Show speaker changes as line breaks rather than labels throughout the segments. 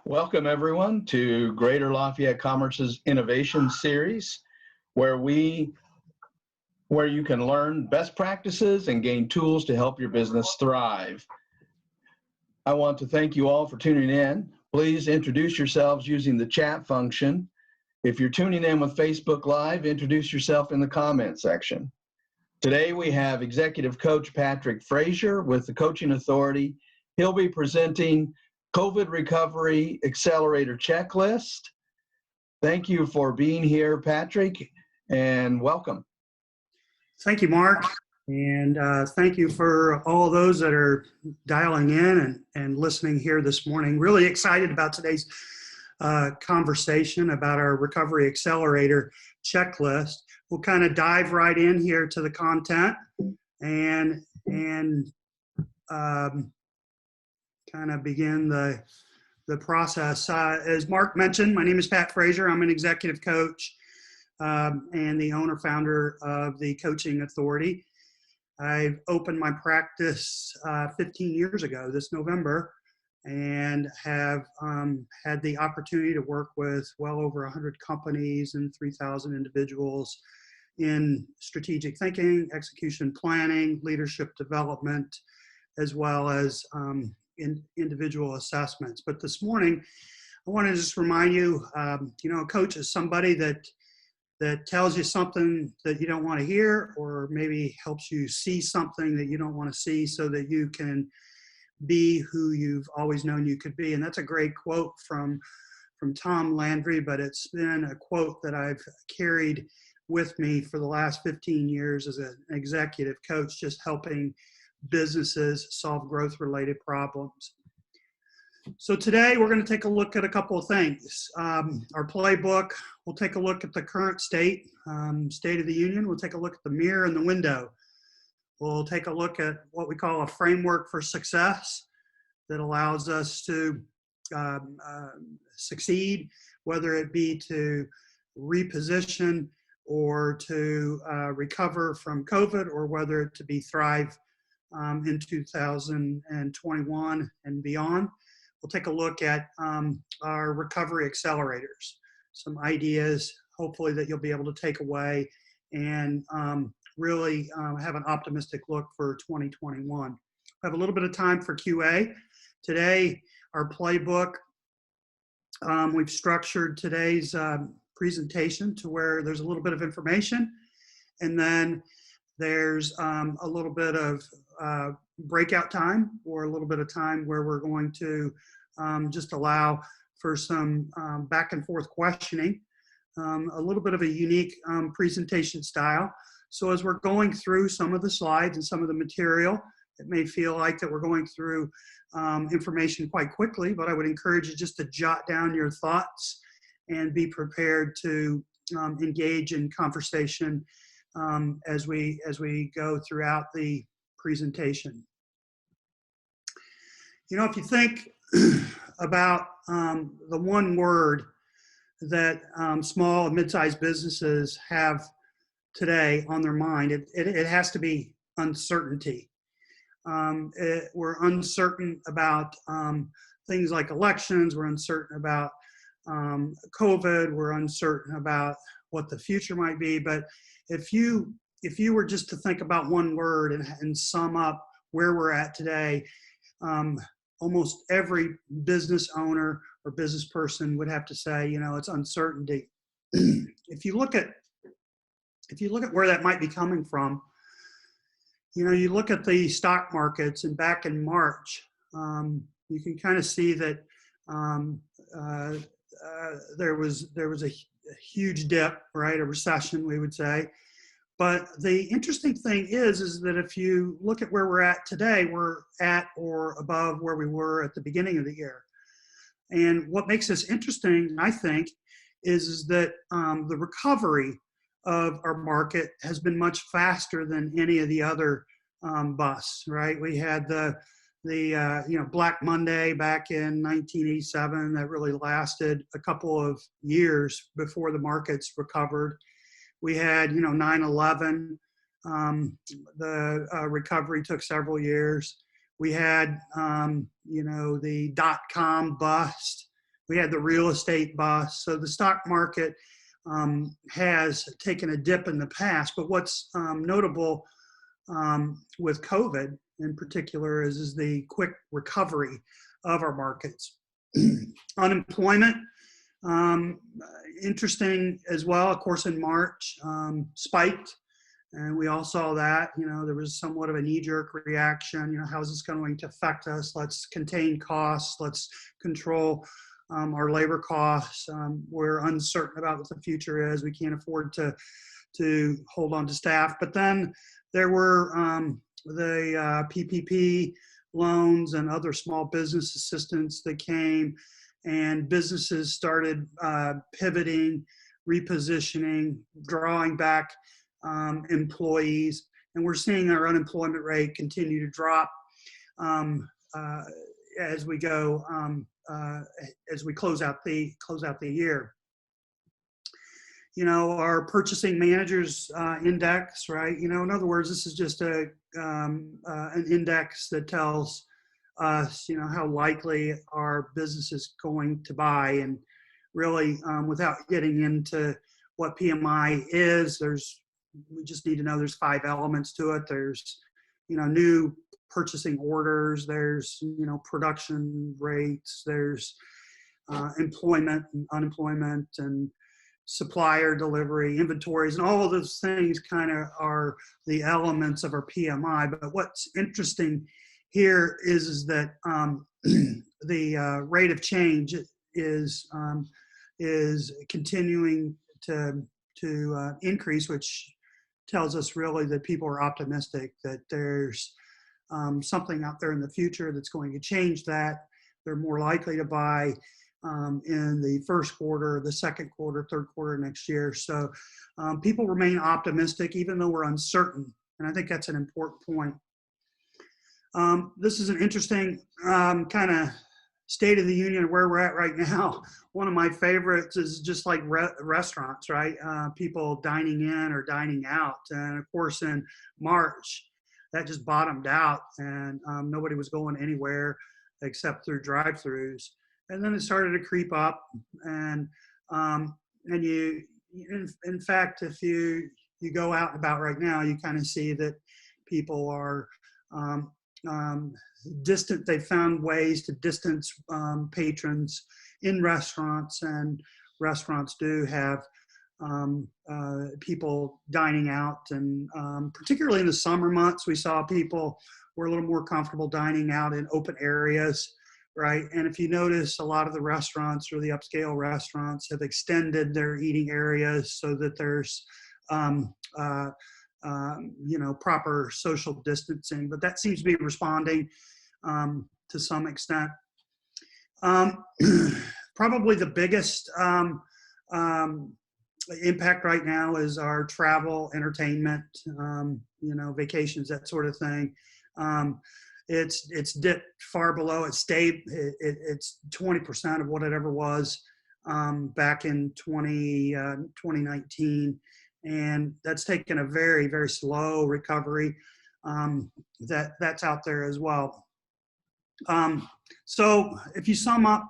Welcome everyone to Greater Lafayette Commerce's Innovation Series, where you can learn best practices and gain tools to help your business thrive. I want to thank you all for tuning in. Please introduce yourselves using the chat function. If you're tuning in with Facebook Live, introduce yourself in the comment section. Today we have Executive Coach Patrick Frazier with the Coaching Authority. He'll be presenting COVID Recovery Accelerator Checklist. Thank you for being here, Patrick, and welcome.
Thank you, Mark, and thank you for all those that are dialing in and listening here this morning. Really excited about today's conversation about our Recovery Accelerator Checklist. We'll kind of dive right in here to the content and kind of begin the process. As Mark mentioned, my name is Pat Frazier. I'm an executive coach and the owner-founder of the Coaching Authority. I opened my practice 15 years ago this November and have had the opportunity to work with well over 100 companies and 3,000 individuals in strategic thinking, execution planning, leadership development, as well as individual assessments. But this morning, I want to just remind you, a coach is somebody that tells you something that you don't want to hear, or maybe helps you see something that you don't want to see so that you can be who you've always known you could be. And that's a great quote from Tom Landry, but it's been a quote that I've carried with me for the last 15 years as an executive coach, just helping businesses solve growth-related problems. So today we're going to take a look at a couple of things. Our playbook, we'll take a look at the current state of the union. We'll take a look at the mirror and the window. We'll take a look at what we call a framework for success that allows us to succeed, whether it be to reposition or to recover from COVID, or whether it to be thrive in 2021 and beyond. We'll take a look at our recovery accelerators, some ideas, hopefully, that you'll be able to take away and really have an optimistic look for 2021. I have a little bit of time for QA. Today, our playbook, we've structured today's presentation to where there's a little bit of information, and then there's a little bit of breakout time, or a little bit of time where we're going to just allow for some back and forth questioning, a little bit of a unique presentation style. So as we're going through some of the slides and some of the material, it may feel like that we're going through information quite quickly, but I would encourage you just to jot down your thoughts and be prepared to engage in conversation as we go throughout the presentation. If you think about the one word that small and mid-sized businesses have today on their mind, it has to be uncertainty. We're uncertain about things like elections. We're uncertain about COVID. We're uncertain about what the future might be. But if you were just to think about one word and sum up where we're at today, almost every business owner or business person would have to say, it's uncertainty. If you look at where that might be coming from, you look at the stock markets, and back in March, you can kind of see that there was a huge dip, right? A recession, we would say. But the interesting thing is that if you look at where we're at today, we're at or above where we were at the beginning of the year. And what makes this interesting, I think, is that the recovery of our market has been much faster than any of the other busts, right? We had the Black Monday back in 1987 that really lasted a couple of years before the markets recovered. We had, 9/11. The recovery took several years. We had, the dot-com bust We had the real estate bust. So the stock market has taken a dip in the past. But what's notable with COVID in particular is the quick recovery of our markets. Unemployment, interesting as well, of course, in March, spiked. And we all saw that, there was somewhat of a knee-jerk reaction. How is this going to affect us? Let's contain costs. Let's control our labor costs. We're uncertain about what the future is. We can't afford to hold on to staff. But then there were the PPP loans and other small business assistance that came, and businesses started pivoting, repositioning, drawing back employees, and we're seeing our unemployment rate continue to drop as we go as we close out the year. Our purchasing managers index, right? In other words, this is just an index that tells us, how likely our business is going to buy. And really, without getting into what PMI is, we just need to know there's 5 elements to it. There's, new purchasing orders. There's, production rates. There's employment and unemployment and supplier delivery, inventories, and all of those things kind of are the elements of our PMI. But what's interesting here is that the rate of change is continuing to increase, which tells us really that people are optimistic that there's something out there in the future that's going to change that. They're more likely to buy in the first quarter, the second quarter, third quarter next year. So people remain optimistic even though we're uncertain. And I think that's an important point. This is an interesting kind of state of the union of where we're at right now. One of my favorites is just like restaurants, right? People dining in or dining out. And of course, in March, that just bottomed out, and nobody was going anywhere except through drive-throughs. And then it started to creep up, and you, in fact, if you go out and about right now, you kind of see that people are distant. They found ways to distance patrons in restaurants, and restaurants do have people dining out, and particularly in the summer months, we saw people were a little more comfortable dining out in open areas, right? And if you notice, a lot of the restaurants or the upscale restaurants have extended their eating areas so that there's proper social distancing, but that seems to be responding to some extent. Probably the biggest impact right now is our travel, entertainment, vacations, that sort of thing. It's dipped far below. It's 20% of what it ever was back in 2019. And that's taken a very, very slow recovery that's out there as well. So if you sum up,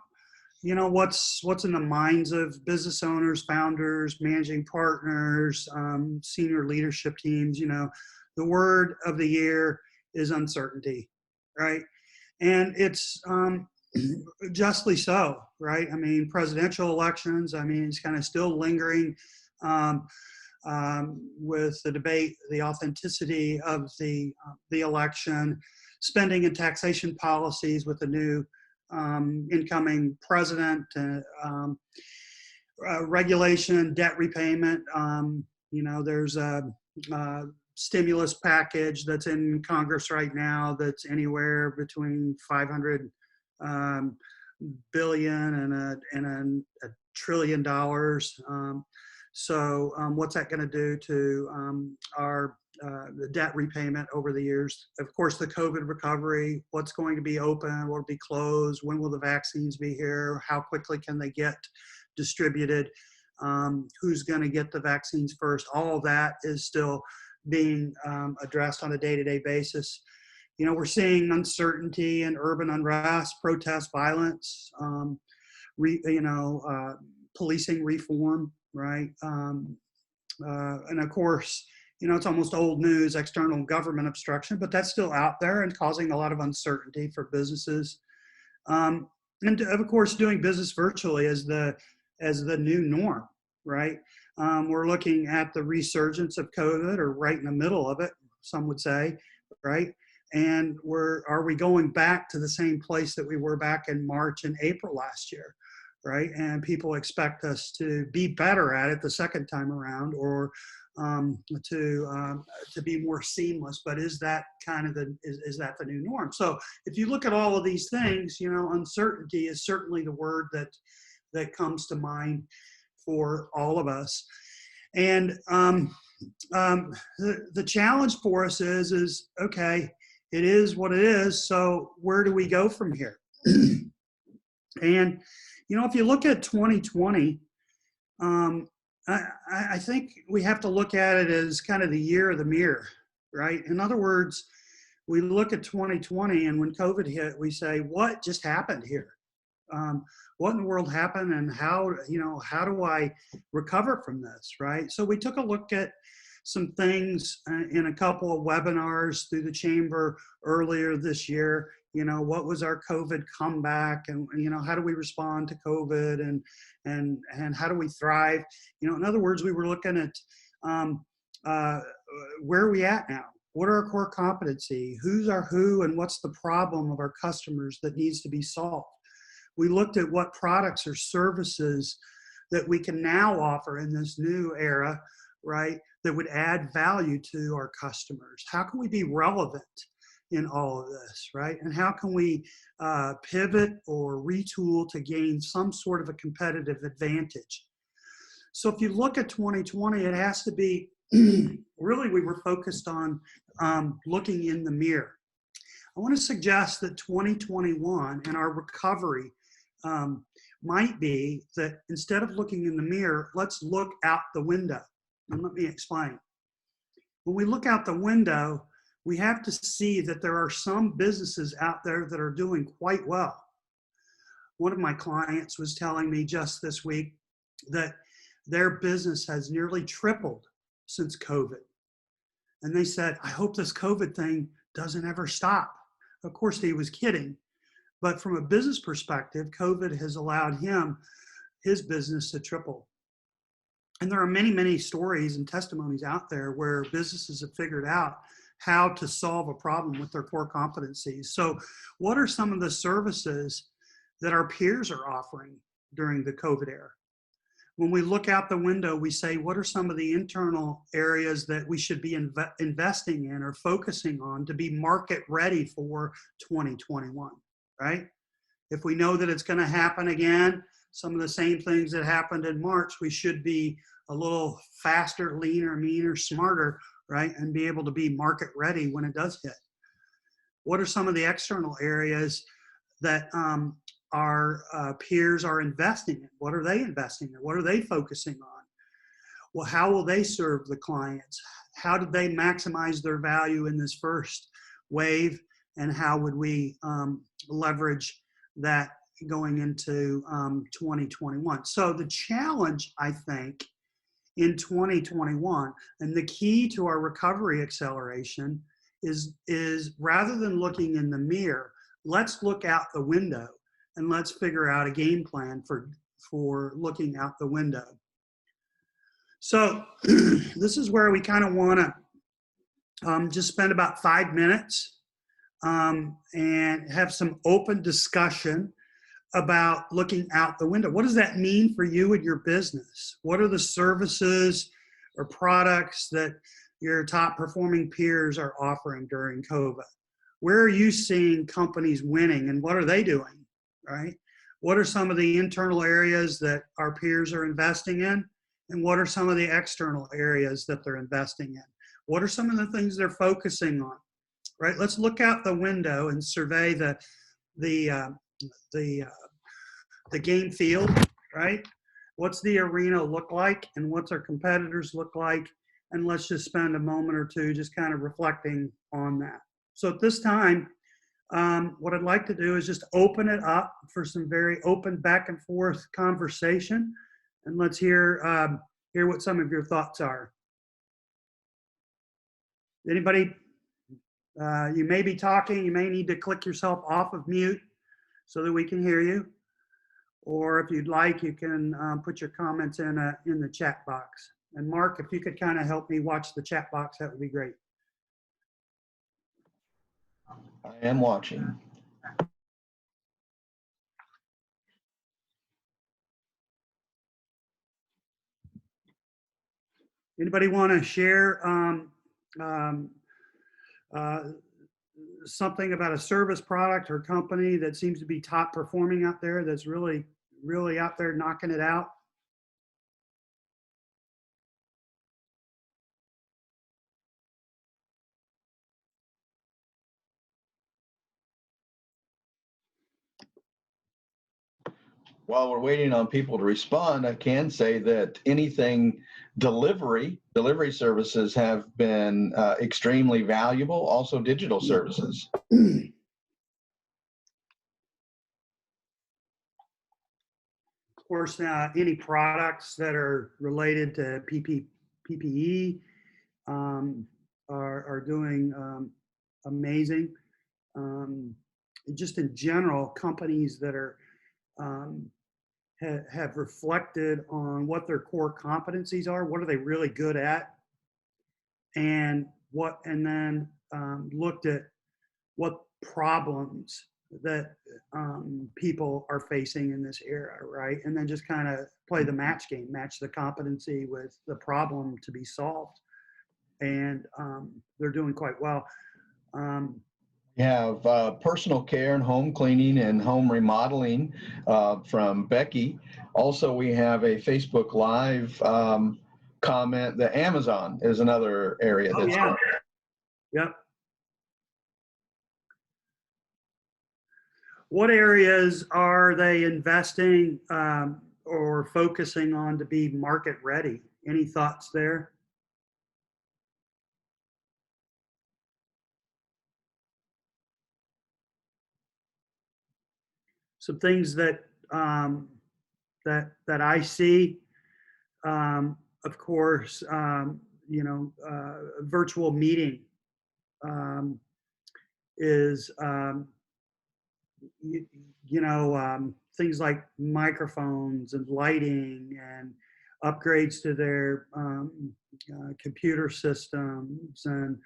what's in the minds of business owners, founders, managing partners, senior leadership teams, the word of the year is uncertainty, right? And it's justly so, right? I mean, presidential elections, it's kind of still lingering with the debate, the authenticity of the election, spending and taxation policies with the new incoming president, regulation, debt repayment. There's a stimulus package that's in Congress right now that's anywhere between 500 billion and a trillion dollars. So what's that going to do to our the debt repayment over the years? Of course, the COVID recovery, what's going to be open, what will be closed, when will the vaccines be here, how quickly can they get distributed, who's going to get the vaccines first? All of that is still being addressed on a day-to-day basis. We're seeing uncertainty and urban unrest, protest, violence. policing reform, right? And of course, it's almost old news, external government obstruction, but that's still out there and causing a lot of uncertainty for businesses. And of course, doing business virtually as the new norm, right? We're looking at the resurgence of COVID, or right in the middle of it, some would say, right? And are we going back to the same place that we were back in March and April last year, right? And people expect us to be better at it the second time around, or to be more seamless. But is that is that the new norm? So if you look at all of these things, uncertainty is certainly the word that comes to mind for all of us. And the challenge for us is okay, it is what it is. So where do we go from here? And if you look at 2020, I think we have to look at it as kind of the year of the mirror, right? In other words, we look at 2020, and when COVID hit, we say, what just happened here? What in the world happened, and how do I recover from this, right? So we took a look at some things in a couple of webinars through the chamber earlier this year. What was our COVID comeback, and how do we respond to COVID, and how do we thrive? In other words, we were looking at where are we at now? What are our core competency? Who's our who, and what's the problem of our customers that needs to be solved? We looked at what products or services that we can now offer in this new era, right, that would add value to our customers. How can we be relevant in all of this, right? And how can we pivot or retool to gain some sort of a competitive advantage? So if you look at 2020, it has to be, really, we were focused on looking in the mirror. I want to suggest that 2021 and our recovery might be that instead of looking in the mirror, let's look out the window. And let me explain. When we look out the window, we have to see that there are some businesses out there that are doing quite well. One of my clients was telling me just this week that their business has nearly tripled since COVID. And they said, I hope this COVID thing doesn't ever stop. Of course, he was kidding. But from a business perspective, COVID has allowed his business to triple. And there are many, many stories and testimonies out there where businesses have figured out how to solve a problem with their core competencies. So what are some of the services that our peers are offering during the COVID era? When we look out the window, we say, what are some of the internal areas that we should be investing in or focusing on to be market ready for 2021, right? If we know that it's going to happen again, some of the same things that happened in March, we should be a little faster, leaner, meaner, smarter, right? And be able to be market ready when it does hit. What are some of the external areas that our peers are investing in? What are they investing in? What are they focusing on? Well, how will they serve the clients? How did they maximize their value in this first wave? And how would we leverage that going into 2021? So the challenge, I think, in 2021, and the key to our recovery acceleration is rather than looking in the mirror, let's look out the window and let's figure out a game plan for looking out the window. So this is where we kind of want to just spend about 5 minutes and have some open discussion about looking out the window. What does that mean for you and your business? What are the services or products that your top performing peers are offering during COVID? Where are you seeing companies winning, and what are they doing, right? What are some of the internal areas that our peers are investing in? And what are some of the external areas that they're investing in? What are some of the things they're focusing on, right? Let's look out the window and survey the game field, right? What's the arena look like, and what's our competitors look like? And let's just spend a moment or two just kind of reflecting on that. So at this time, What I'd like to do is just open it up for some very open back and forth conversation, and let's hear what some of your thoughts are. Anybody, you may be talking, you may need to click yourself off of mute so that we can hear you. Or if you'd like, you can put your comments in the chat box. And Mark, if you could kind of help me watch the chat box, that would be great.
I am watching.
Anybody want to share something about a service product or company that seems to be top performing out there, that's really, really out there knocking it out?
While we're waiting on people to respond, I can say that anything delivery services have been extremely valuable. Also, digital services.
Of course, any products that are related to PPE are doing amazing. Just in general, companies that are have reflected on what their core competencies are, what are they really good at, and then looked at what problems that people are facing in this era, right? And then just kind of play the match game, match the competency with the problem to be solved. And they're doing quite well.
We have personal care and home cleaning and home remodeling from Becky. Also, we have a Facebook Live comment that Amazon is another area that's
yeah. Yep. What areas are they investing or focusing on to be market ready? Any thoughts there? Some things that that I see, of course, virtual meeting is things like microphones and lighting and upgrades to their computer systems, and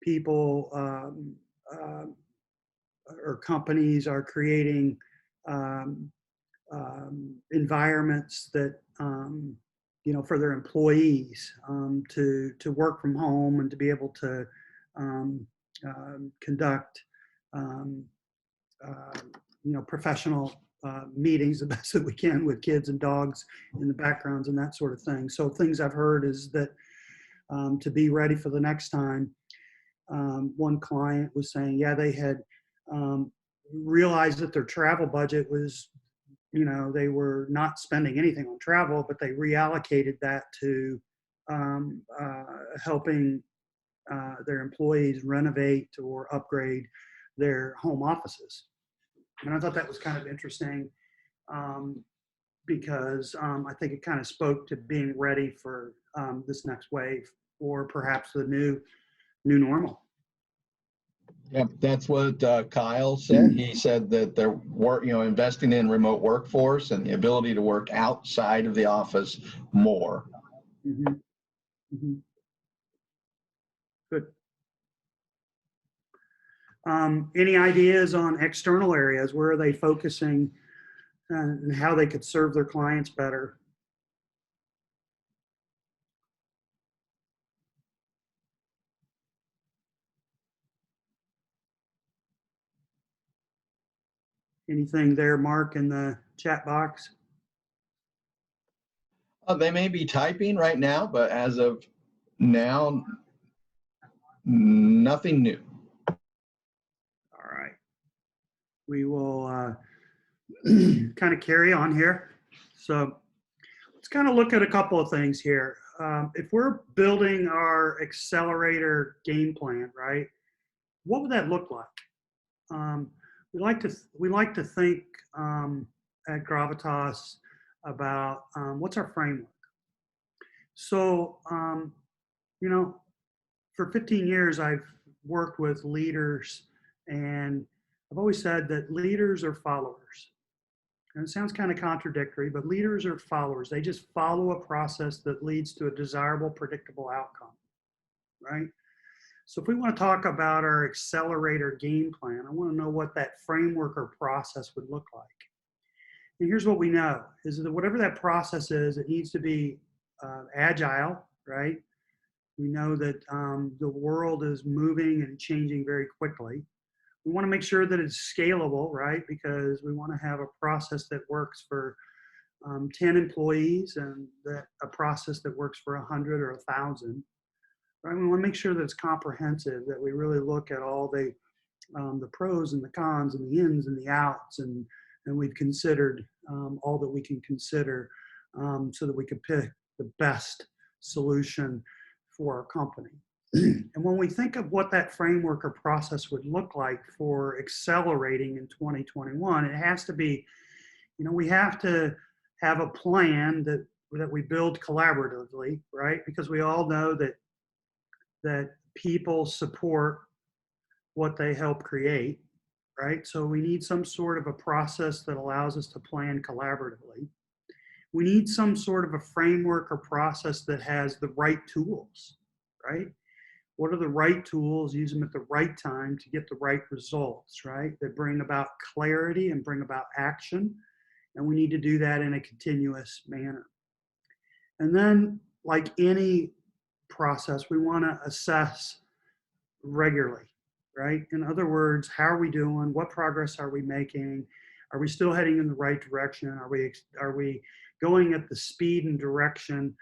people or companies are creating environments that for their employees to work from home and to be able to conduct professional meetings the best that we can with kids and dogs in the backgrounds and that sort of thing. So things I've heard is that to be ready for the next time. One client was saying, yeah, they had realized that their travel budget was, they were not spending anything on travel, but they reallocated that to helping their employees renovate or upgrade their home offices. And I thought that was kind of interesting because I think it kind of spoke to being ready for this next wave, or perhaps the new normal.
Yep, that's what Kyle said. He said that they're investing in remote workforce and the ability to work outside of the office more.
Mm-hmm. Mm-hmm. Good. Any ideas on external areas? Where are they focusing and how they could serve their clients better? Anything there, Mark, in the chat box?
They may be typing right now, but as of now, nothing new.
All right. We will kind of carry on here. So let's kind of look at a couple of things here. If we're building our accelerator game plan, right? what would that look like? We like to think at Gravitas about what's our framework. So, you know, for 15 years, I've worked with leaders, and I've always said that leaders are followers. And it sounds kind of contradictory, but leaders are followers. They just follow a process that leads to a desirable, predictable outcome, right? So if we want to talk about our accelerator game plan, I want to know what that framework or process would look like. And here's what we know is that whatever that process is, it needs to be agile, right? We know that the world is moving and changing very quickly. We want to make sure that it's scalable, right? Because we want to have a process that works for 10 employees and that a process that works for 100 or 1,000. Right? We want to make sure that it's comprehensive, that we really look at all the pros and the cons and the ins and the outs, and we've considered all that we can consider so that we can pick the best solution for our company. And when we think of what that framework or process would look like for accelerating in 2021, it has to be, we have to have a plan that we build collaboratively, right? Because we all know that people support what they help create, right? So we need some sort of a process that allows us to plan collaboratively. We need some sort of a framework or process that has the right tools, right? What are the right tools? Use them at the right time to get the right results, right? That bring about clarity and bring about action. And we need to do that in a continuous manner. And then, like any process, we want to assess regularly, right? In other words, how are we doing? What progress are we making? Are we still heading in the right direction? Are we going at the speed and direction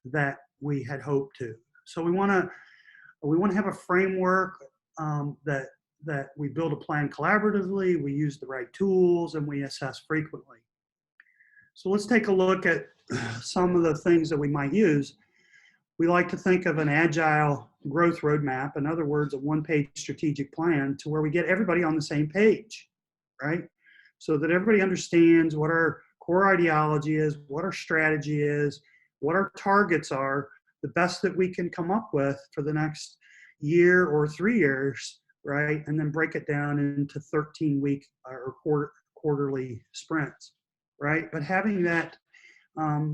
that we had hoped to? So we want to have a framework that we build a plan collaboratively, we use the right tools, and we assess frequently. So let's take a look at some of the things that we might use. We like to think of an agile growth roadmap, in other words, a one-page strategic plan to where we get everybody on the same page, right? So that everybody understands what our core ideology is, what our strategy is, what our targets are, the best that we can come up with for the next year or 3 years, right? And then break it down into 13-week or quarterly sprints, right? But having that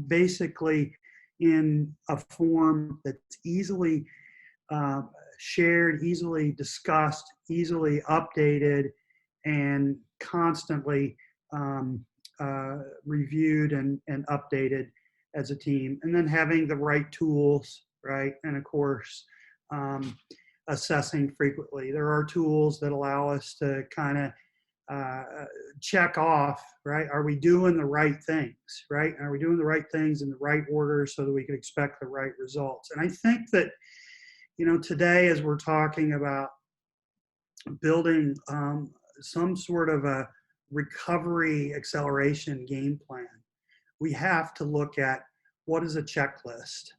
basically in a form that's easily shared, easily discussed, easily updated, and constantly reviewed and updated as a team. And then having the right tools, right? And of course, assessing frequently. There are tools that allow us to kind of check off, right? Are we doing the right things, right? Are we doing the right things in the right order so that we can expect the right results? And I think that, today as we're talking about building some sort of a recovery acceleration game plan, we have to look at what is a checklist?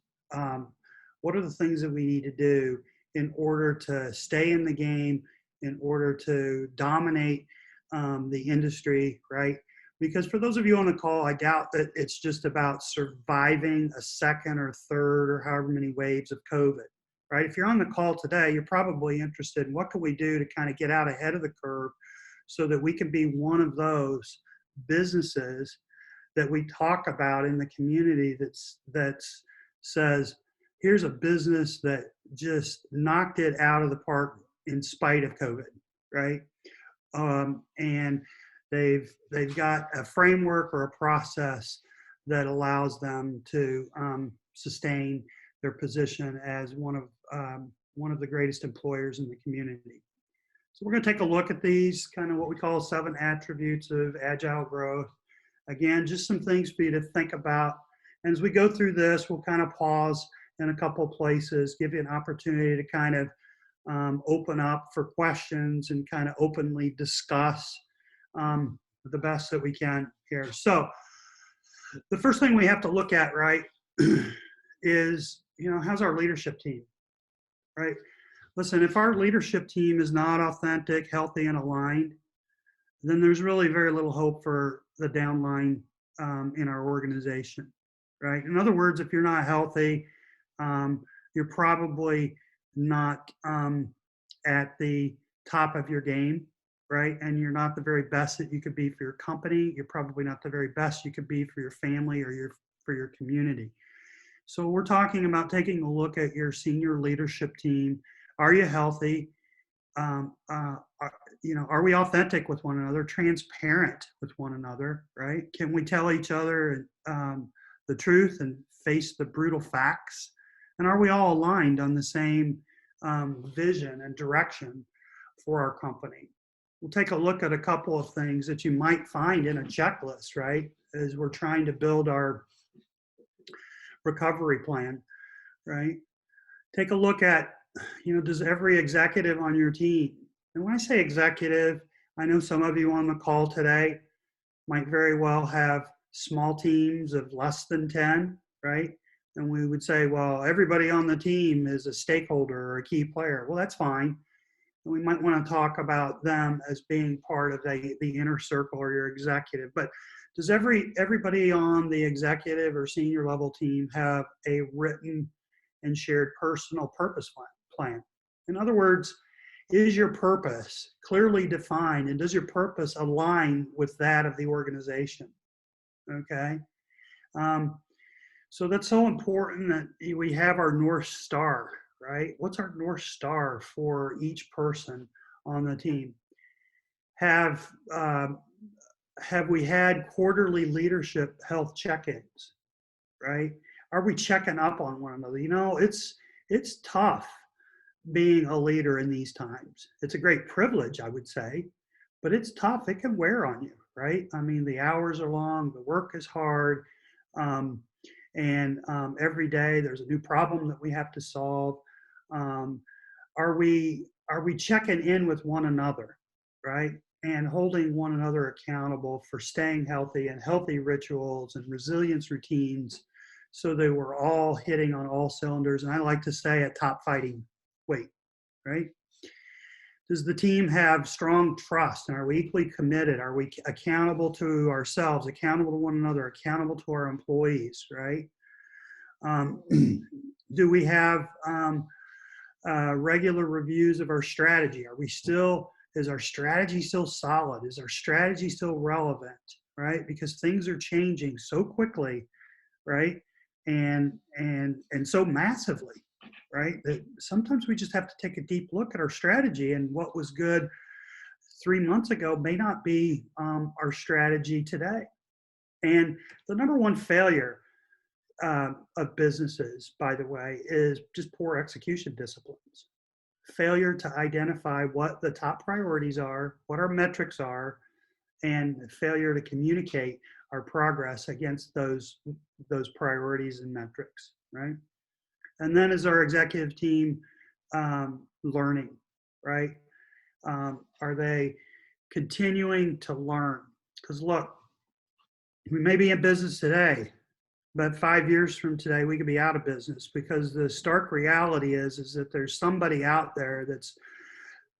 What are the things that we need to do in order to stay in the game, in order to dominate the industry, right? Because for those of you on the call, I doubt that it's just about surviving a second or third or however many waves of COVID, right? If you're on the call today, you're probably interested in what can we do to kind of get out ahead of the curve so that we can be one of those businesses that we talk about in the community that says, here's a business that just knocked it out of the park in spite of COVID, right? And they've got a framework or a process that allows them to sustain their position as one of the greatest employers in the community. So we're going to take a look at these, kind of what we call 7 attributes of agile growth. Again, just some things for you to think about. And as we go through this, we'll kind of pause in a couple of places, give you an opportunity to kind of open up for questions and kind of openly discuss the best that we can here. So the first thing we have to look at, right, is, how's our leadership team, right? Listen, if our leadership team is not authentic, healthy, and aligned, then there's really very little hope for the downline in our organization, right? In other words, if you're not healthy, you're probably not at the top of your game, right? And you're not the very best that you could be for your company. You're probably not the very best you could be for your family or for your community. So we're talking about taking a look at your senior leadership team. Are you healthy? Um, uh, are we authentic with one another, transparent with one another, right? Can we tell each other the truth and face the brutal facts? And are we all aligned on the same vision and direction for our company? We'll take a look at a couple of things that you might find in a checklist, right? As we're trying to build our recovery plan, right? Take a look at, does every executive on your team, and when I say executive, I know some of you on the call today might very well have small teams of less than 10, right? And we would say, well, everybody on the team is a stakeholder or a key player. Well, that's fine. And we might want to talk about them as being part of the inner circle or your executive. But does everybody on the executive or senior level team have a written and shared personal purpose plan? In other words, is your purpose clearly defined, and does your purpose align with that of the organization? Okay. So that's so important that we have our North Star, right? What's our North Star for each person on the team? Have we had quarterly leadership health check-ins, right? Are we checking up on one another? It's tough being a leader in these times. It's a great privilege, I would say, but it's tough. It can wear on you, right? I mean, the hours are long, the work is hard, and every day there's a new problem that we have to solve. Are we checking in with one another, right? And holding one another accountable for staying healthy and healthy rituals and resilience routines so that we're all hitting on all cylinders. And I like to say at top fighting weight, right? Does the team have strong trust, and are we equally committed? Are we accountable to ourselves, accountable to one another, accountable to our employees, right? Do we have regular reviews of our strategy? Is our strategy still solid? Is our strategy still relevant, right? Because things are changing so quickly, right? And so massively, right? That sometimes we just have to take a deep look at our strategy, and what was good 3 months ago may not be our strategy today. And the number one failure of businesses, by the way, is just poor execution disciplines. Failure to identify what the top priorities are, what our metrics are, and failure to communicate our progress against those priorities and metrics, right? And then is our executive team learning, right? Are they continuing to learn? Because look, we may be in business today, but 5 years from today, we could be out of business, because the stark reality is that there's somebody out there that's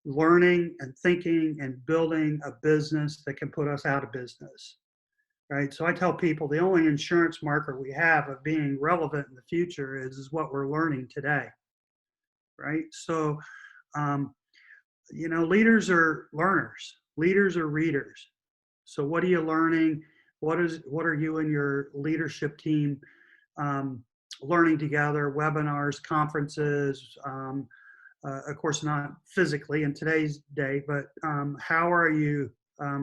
learning and thinking and building a business that can put us out of business, right? So I tell people the only insurance marker we have of being relevant in the future is what we're learning today, right? So, leaders are learners, leaders are readers. So what are you learning? What are you and your leadership team learning together? Webinars, conferences, of course not physically in today's day, but how are you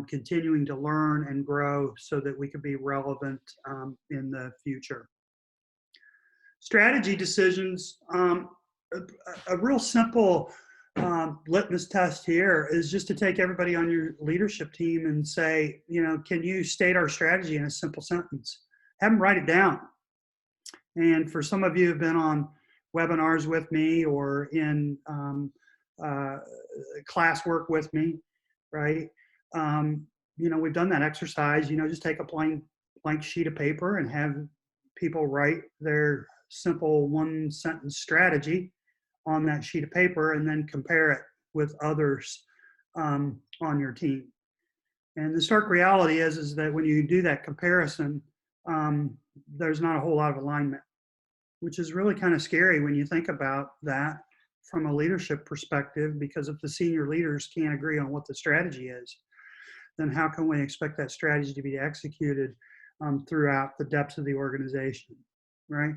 continuing to learn and grow so that we can be relevant in the future? Strategy decisions, a real simple litmus test here is just to take everybody on your leadership team and say, can you state our strategy in a simple sentence? Have them write it down. And for some of you who've been on webinars with me or in class work with me, right? We've done that exercise. Just take a blank sheet of paper and have people write their simple one sentence strategy on that sheet of paper and then compare it with others on your team. And the stark reality is that when you do that comparison, there's not a whole lot of alignment, which is really kind of scary when you think about that from a leadership perspective, because if the senior leaders can't agree on what the strategy is, then how can we expect that strategy to be executed throughout the depths of the organization, right?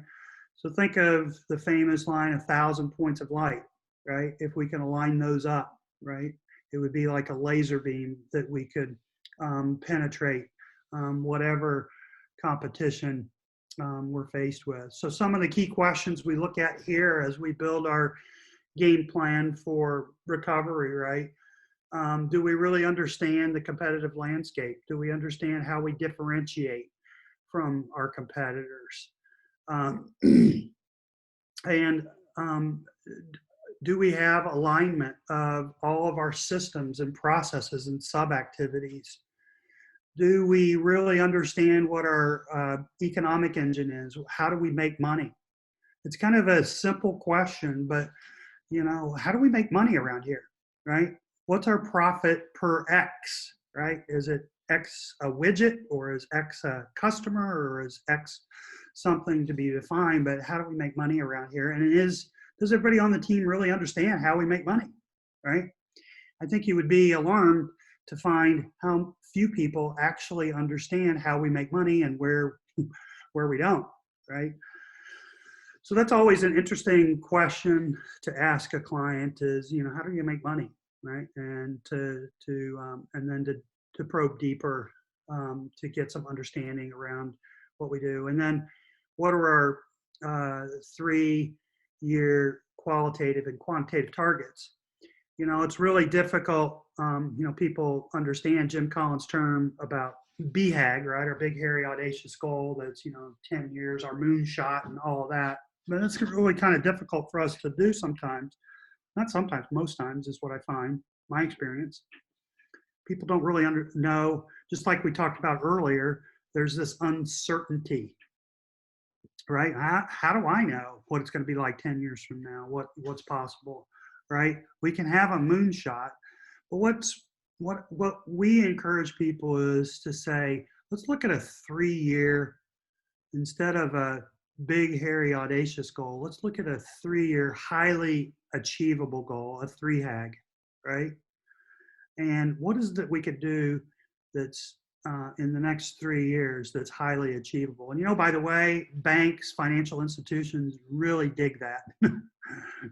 So think of the famous line, 1,000 points of light, right? If we can align those up, right? It would be like a laser beam that we could penetrate whatever competition we're faced with. So some of the key questions we look at here as we build our game plan for recovery, right? Do we really understand the competitive landscape? Do we understand how we differentiate from our competitors? And do we have alignment of all of our systems and processes and sub-activities? Do we really understand what our economic engine is? How do we make money? It's kind of a simple question, but you know, how do we make money around here, right? What's our profit per X, right? Is it X a widget, or is X a customer, or is X something to be defined? But how do we make money around here? And does everybody on the team really understand how we make money, right? I think you would be alarmed to find how few people actually understand how we make money and where we don't, right? So that's always an interesting question to ask a client is, you know, how do you make money, right? And and then to probe deeper to get some understanding around what we do. And then what are our 3-year qualitative and quantitative targets? You know, it's really difficult. You know, people understand Jim Collins' term about BHAG, right? Our big, hairy, audacious goal that's, you know, 10 years, our moonshot and all of that. But it's really kind of difficult for us to do sometimes. Not sometimes, most times is what I find, my experience. People don't really know, just like we talked about earlier, there's this uncertainty, right? How do I know what it's going to be like 10 years from now? What's possible, right? We can have a moonshot, but what we encourage people is to say, let's look at a 3-year instead of a big, hairy, audacious goal. Let's look at a 3-year highly achievable goal, a 3HAG, right? And what is that we could do that's in the next 3 years that's highly achievable? And, you know, by the way, banks, financial institutions really dig that,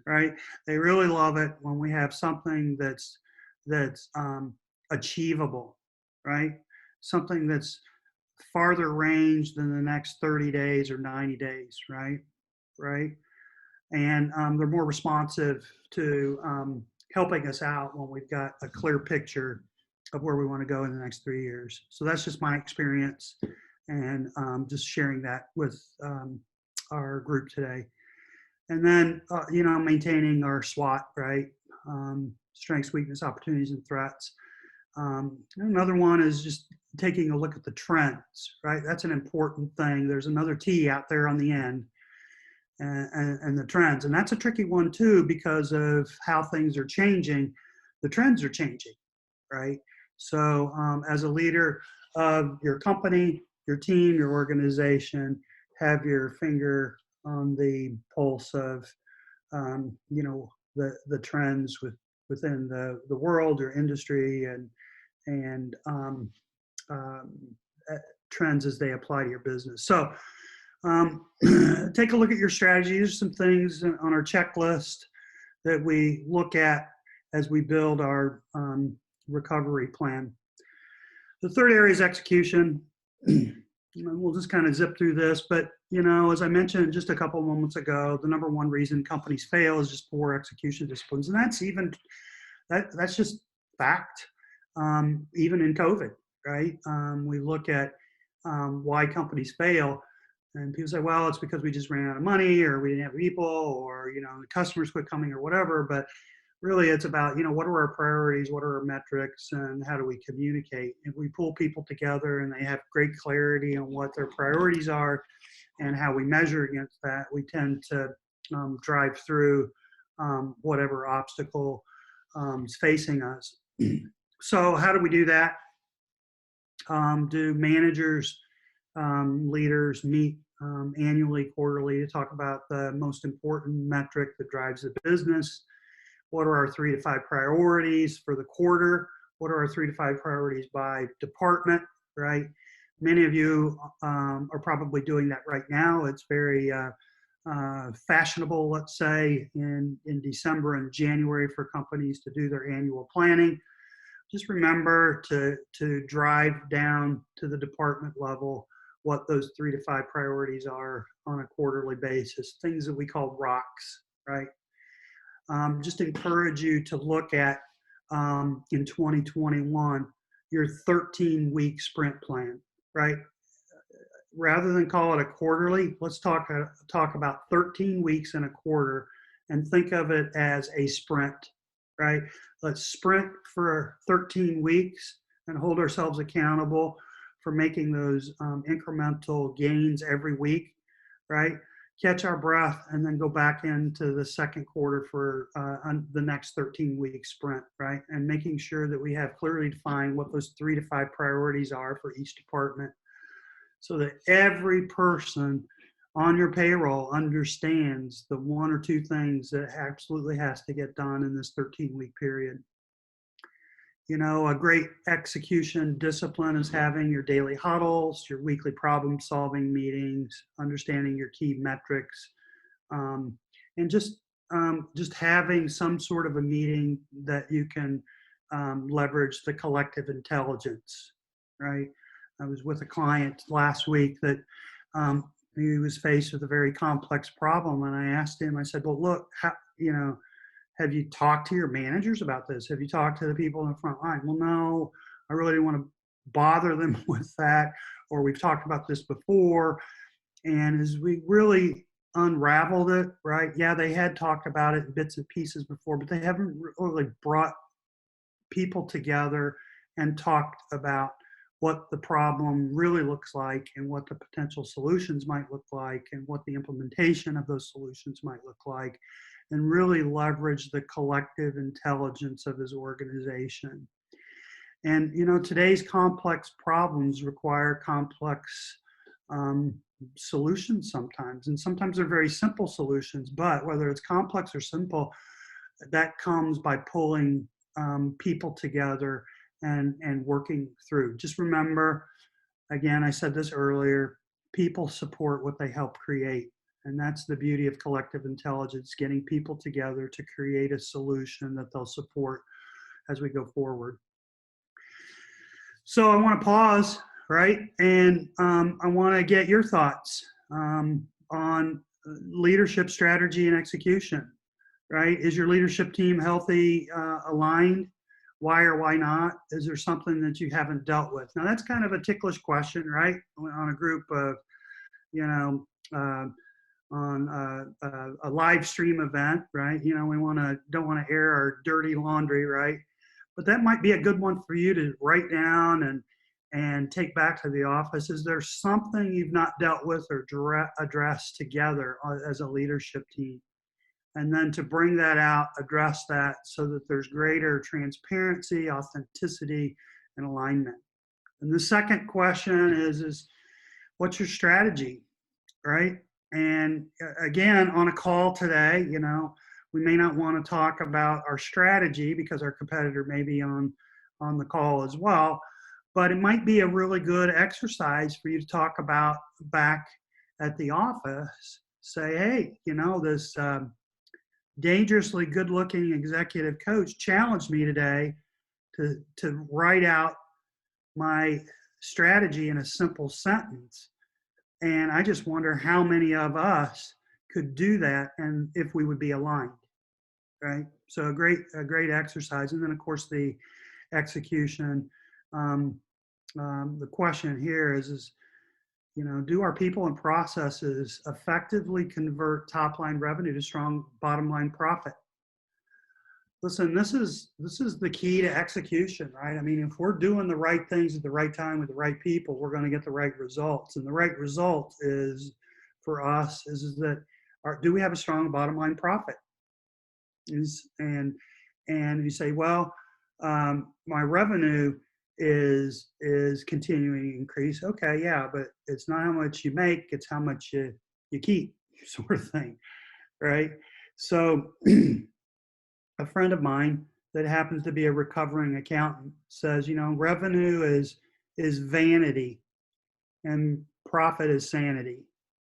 right? They really love it when we have something that's achievable, right? Something that's farther range than the next 30 days or 90 days, right? Right. And they're more responsive to helping us out when we've got a clear picture of where we want to go in the next 3 years. So that's just my experience, and just sharing that with our group today. And then, you know, maintaining our SWOT, right? Strengths, weakness, opportunities, and threats. Another one is just taking a look at the trends, right? That's an important thing. There's another T out there on the end, and the trends. And that's a tricky one too, because of how things are changing. The trends are changing, right? So as a leader of your company, your team, your organization, have your finger on the pulse of, you know, the trends within the world or industry, and trends as they apply to your business. So take a look at your strategies, some things on our checklist that we look at as we build our recovery plan. The third area is execution. We'll just kind of zip through this, but you know, as I mentioned just a couple of moments ago, the number one reason companies fail is just poor execution disciplines, and that's just fact. Even in COVID, right? We look at why companies fail, and people say, well, it's because we just ran out of money, or we didn't have people, or, you know, the customers quit coming, or whatever. But really it's about, you know, what are our priorities, what are our metrics, and how do we communicate? If we pull people together and they have great clarity on what their priorities are and how we measure against that, we tend to drive through whatever obstacle is facing us. So how do we do that? Do managers, leaders meet annually, quarterly to talk about the most important metric that drives the business? What are our 3 to 5 priorities for the quarter? What are our 3 to 5 priorities by department, right? Many of you are probably doing that right now. It's very fashionable, let's say, in December and January for companies to do their annual planning. Just remember to drive down to the department level what those 3 to 5 priorities are on a quarterly basis, things that we call rocks, right? Just encourage you to look at, in 2021, your 13-week sprint plan, right? Rather than call it a quarterly, let's talk about 13 weeks in a quarter and think of it as a sprint, right? Let's sprint for 13 weeks and hold ourselves accountable for making those incremental gains every week, right? Catch our breath and then go back into the second quarter for the next 13-week sprint, right? And making sure that we have clearly defined what those 3 to 5 priorities are for each department, so that every person on your payroll understands the 1 or 2 things that absolutely has to get done in this 13-week period. You know, a great execution discipline is having your daily huddles, your weekly problem-solving meetings, understanding your key metrics, and just having some sort of a meeting that you can leverage the collective intelligence, right? I was with a client last week that he was faced with a very complex problem, and I asked him, I said, well, look, have you talked to your managers about this? Have you talked to the people in the front line? Well, no, I really didn't want to bother them with that, or we've talked about this before. And as we really unraveled it, right? Yeah, they had talked about it in bits and pieces before, but they haven't really brought people together and talked about what the problem really looks like and what the potential solutions might look like and what the implementation of those solutions might look like, and really leverage the collective intelligence of his organization. And, you know, today's complex problems require complex solutions sometimes, and sometimes they're very simple solutions, but whether it's complex or simple, that comes by pulling people together and working through. Just remember, again, I said this earlier, people support what they help create. And that's the beauty of collective intelligence, getting people together to create a solution that they'll support as we go forward. So I want to pause, right? And I want to get your thoughts on leadership strategy and execution, right? Is your leadership team healthy, aligned? Why or why not? Is there something that you haven't dealt with? Now that's kind of a ticklish question, right? On a group of, on a live stream event, right? You know, we don't want to air our dirty laundry, right? But that might be a good one for you to write down and take back to the office. Is there something you've not dealt with or addressed together as a leadership team? And then to bring that out, address that so that there's greater transparency, authenticity, and alignment. And the second question is what's your strategy, right? And again, on a call today, you know, we may not want to talk about our strategy because our competitor may be on the call as well, but it might be a really good exercise for you to talk about back at the office. Say, hey, you know, this dangerously good-looking executive coach challenged me today to write out my strategy in a simple sentence. And I just wonder how many of us could do that and if we would be aligned, right? So a great exercise. And then, of course, the execution. The question here is, you know, do our people and processes effectively convert top-line revenue to strong bottom-line profit? Listen, this is the key to execution, right? I mean, if we're doing the right things at the right time with the right people, we're going to get the right results. And the right result is, for us, is that do we have a strong bottom-line profit? And you say, well, my revenue is continuing to increase. Okay, yeah, but it's not how much you make, it's how much you keep, sort of thing, right? So a friend of mine that happens to be a recovering accountant says, revenue is vanity and profit is sanity.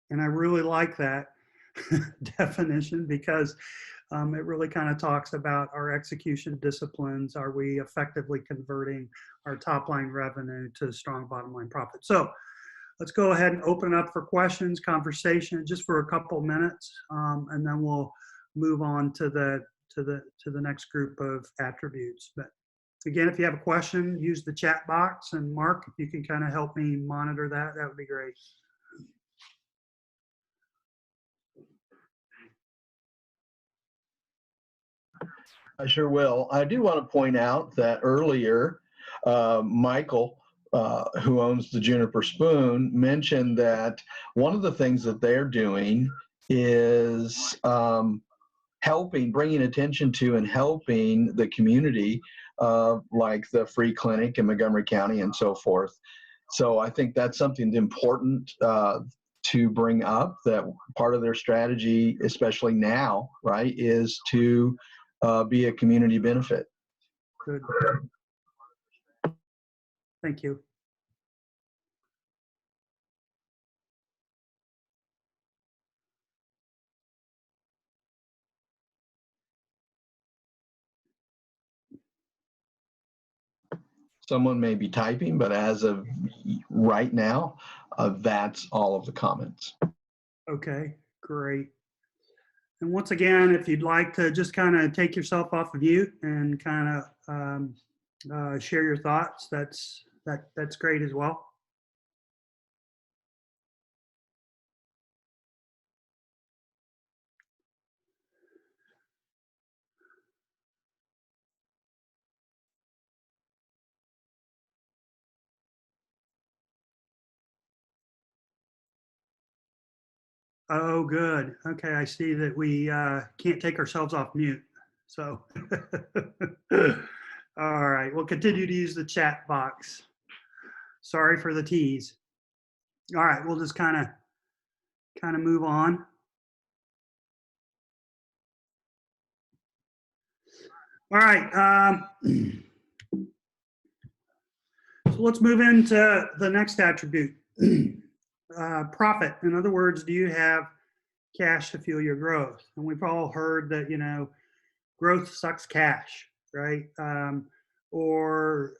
And I really like that definition because it really kind of talks about our execution disciplines. Are we effectively converting our top line revenue to strong bottom line profit? So let's go ahead and open up for questions, conversation, just for a couple minutes, and then we'll move on to the next group of attributes. But again, if you have a question, use the chat box. And Mark, if you can kind of help me monitor that, that would be great.
I sure will. I do want to point out that earlier, Michael, who owns the Juniper Spoon, mentioned that one of the things that they're doing is bringing attention to and helping the community, like the free clinic in Montgomery County and so forth. So I think that's something important to bring up, that part of their strategy, especially now, right, is to be a community benefit.
Good. Thank you.
Someone may be typing, but as of right now, that's all of the comments.
Okay, great. And once again, if you'd like to just kind of take yourself off of mute and kind of share your thoughts, that's great as well. Oh, good. Okay, I see that we can't take ourselves off mute. So, all right, we'll continue to use the chat box. Sorry for the tease. All right, we'll just kind of move on. All right. So let's move into the next attribute, profit. In other words, do you have cash to fuel your growth? And we've all heard that, growth sucks cash, right? For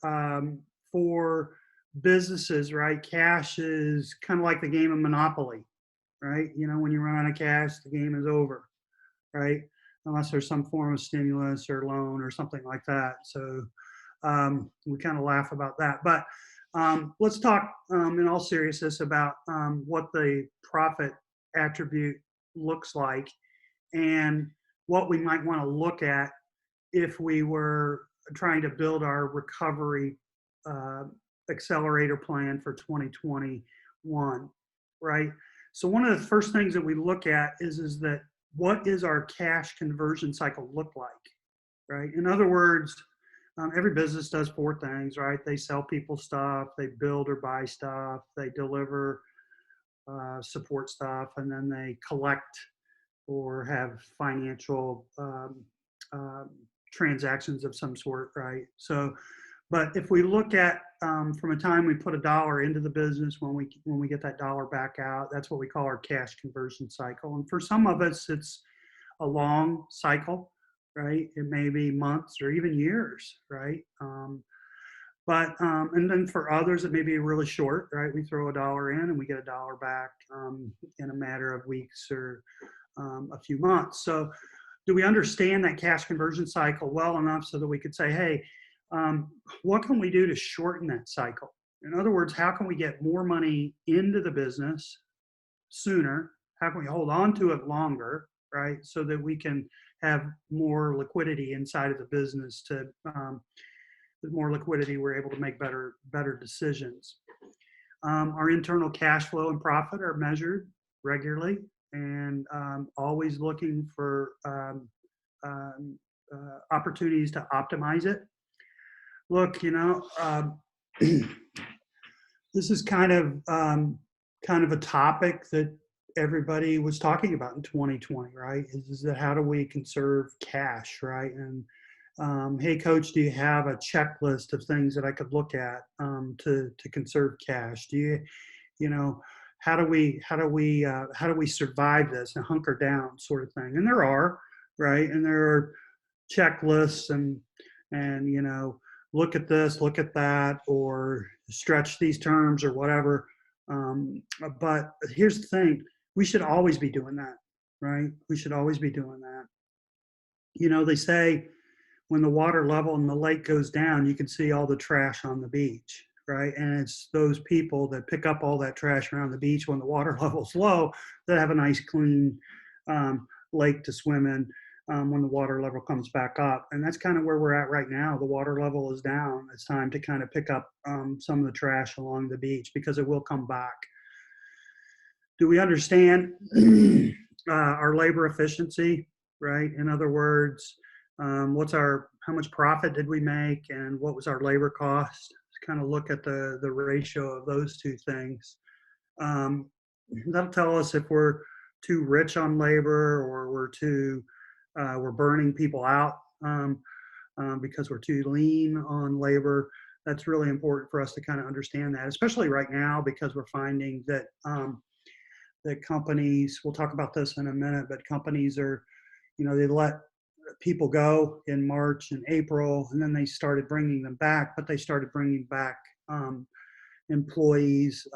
businesses, right, cash is kind of like the game of Monopoly, right? When you run out of cash, the game is over, right? Unless there's some form of stimulus or loan or something like that. So we kind of laugh about that. But let's talk in all seriousness about what the profit attribute looks like and what we might want to look at if we were trying to build our recovery accelerator plan for 2021, right? So one of the first things that we look at is that what is our cash conversion cycle look like, right? In other words, every business does four things, right? They sell people stuff, they build or buy stuff, they deliver support stuff, and then they collect or have financial transactions of some sort, right? So, but if we look at from a time we put $1 into the business, when we get that dollar back out, that's what we call our cash conversion cycle. And for some of us, it's a long cycle, right? It may be months or even years, right? And then for others, it may be really short, right? We throw $1 in and we get $1 back in a matter of weeks or a few months. So do we understand that cash conversion cycle well enough so that we could say, hey, what can we do to shorten that cycle? In other words, how can we get more money into the business sooner? How can we hold on to it longer, right? So that we can have more liquidity inside of the business. With more liquidity, we're able to make better decisions. Our internal cash flow and profit are measured regularly and always looking for opportunities to optimize it. Look, this is kind of a topic that everybody was talking about in 2020, right? Is that how do we conserve cash, right? And hey, coach, do you have a checklist of things that I could look at to conserve cash? Do you, you know, how do we survive this and hunker down, sort of thing? And there are, right? And there are checklists and look at this, look at that, or stretch these terms or whatever. But here's the thing: we should always be doing that, right? We should always be doing that. They say when the water level in the lake goes down, you can see all the trash on the beach, right? And it's those people that pick up all that trash around the beach when the water level's low that have a nice clean lake to swim in when the water level comes back up. And that's kind of where we're at right now. The water level is down. It's time to kind of pick up some of the trash along the beach because it will come back. Do we understand our labor efficiency, right? In other words, how much profit did we make and what was our labor cost? Kind of look at the ratio of those two things. That'll tell us if we're too rich on labor or we're burning people out because we're too lean on labor. That's really important for us to kind of understand that, especially right now, because we're finding that that companies, we'll talk about this in a minute, but companies are, they let people go in March and April, and then they started bringing them back, but they started bringing back employees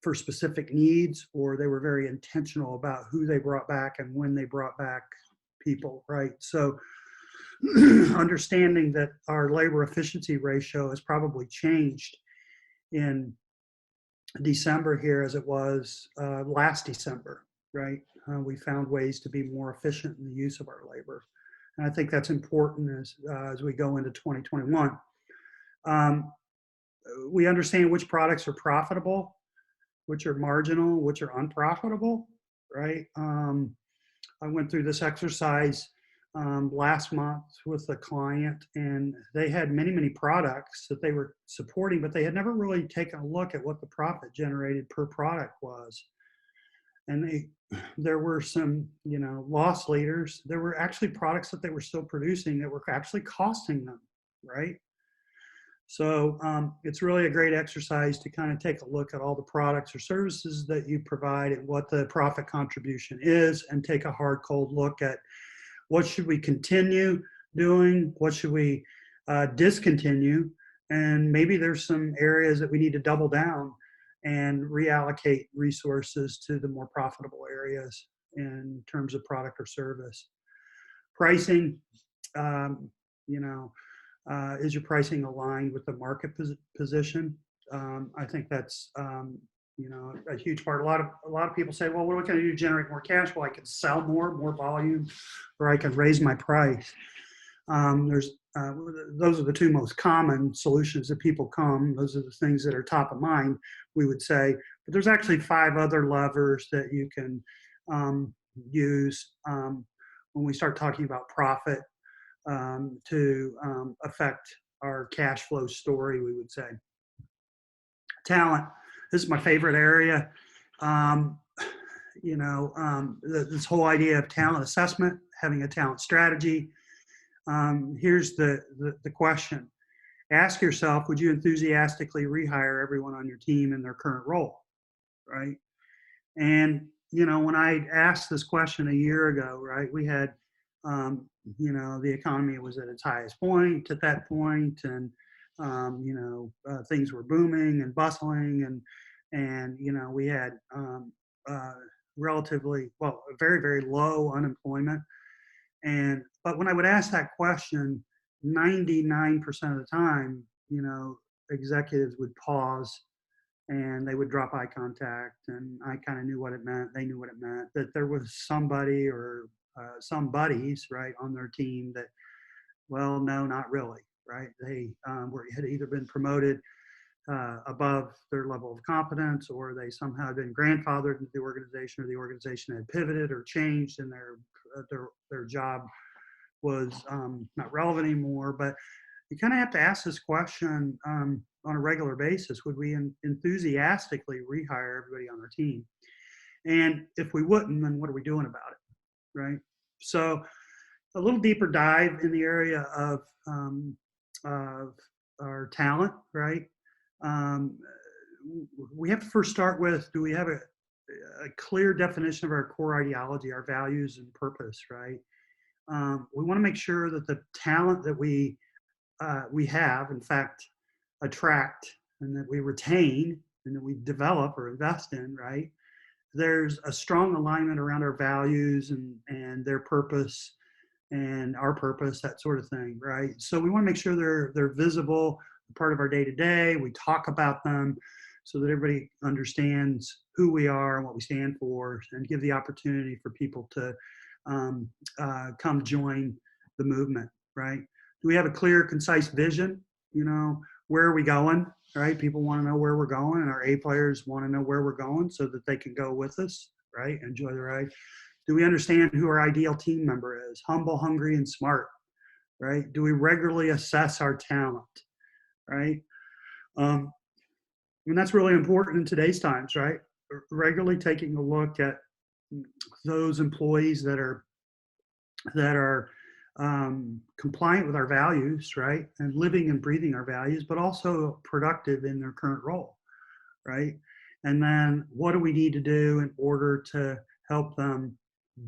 for specific needs, or they were very intentional about who they brought back and when they brought back people, right? So understanding that our labor efficiency ratio has probably changed in December here as it was last December, right? We found ways to be more efficient in the use of our labor. And I think that's important as we go into 2021. We understand which products are profitable, which are marginal, which are unprofitable, right? I went through this exercise last month with a client, and they had many products that they were supporting, but they had never really taken a look at what the profit generated per product was. And there were some, loss leaders. There were actually products that they were still producing that were actually costing them, right? So it's really a great exercise to kind of take a look at all the products or services that you provide and what the profit contribution is, and take a hard, cold look at what should we continue doing, what should we discontinue, and maybe there's some areas that we need to double down and reallocate resources to the more profitable areas in terms of product or service. Pricing, is your pricing aligned with the market position? I think that's a huge part. A lot of people say, well, what can I do to generate more cash? Well, I can sell more volume, or I can raise my price. Those are the two most common solutions that people come. Those are the things that are top of mind, we would say. But there's actually 5 other levers that you can use when we start talking about profit to affect our cash flow story, we would say. Talent. This is my favorite area. This whole idea of talent assessment, having a talent strategy. Here's the question. Ask yourself, would you enthusiastically rehire everyone on your team in their current role, right? And, when I asked this question a year ago, right, we had, the economy was at its highest point at that point, and, things were booming and bustling, and we had relatively, very, very low unemployment. But when I would ask that question, 99% of the time, executives would pause and they would drop eye contact, and I kind of knew what it meant. They knew what it meant, that there was somebody or some buddies, right, on their team that, well, no, not really, right? They had either been promoted above their level of competence, or they somehow been grandfathered into the organization, or the organization had pivoted or changed and their job was not relevant anymore. But you kind of have to ask this question on a regular basis. Would we enthusiastically rehire everybody on our team? And if we wouldn't, then what are we doing about it, right? So a little deeper dive in the area of our talent, right? We have to first start with, do we have a clear definition of our core ideology, our values and purpose, right? We want to make sure that the talent that we have, in fact, attract and that we retain and that we develop or invest in, right? There's a strong alignment around our values and their purpose and our purpose, that sort of thing, right? So we want to make sure they're visible, part of our day-to-day. We talk about them so that everybody understands who we are and what we stand for, and give the opportunity for people to come join the movement, right? Do we have a clear, concise vision? You know, where are we going, right? People want to know where we're going, and our A players want to know where we're going so that they can go with us, right? Enjoy the ride. Do we understand who our ideal team member is? Humble, hungry, and smart, right? Do we regularly assess our talent, right? And that's really important in today's times, right? Regularly taking a look at those employees that are compliant with our values, right? And living and breathing our values, but also productive in their current role, right? And then what do we need to do in order to help them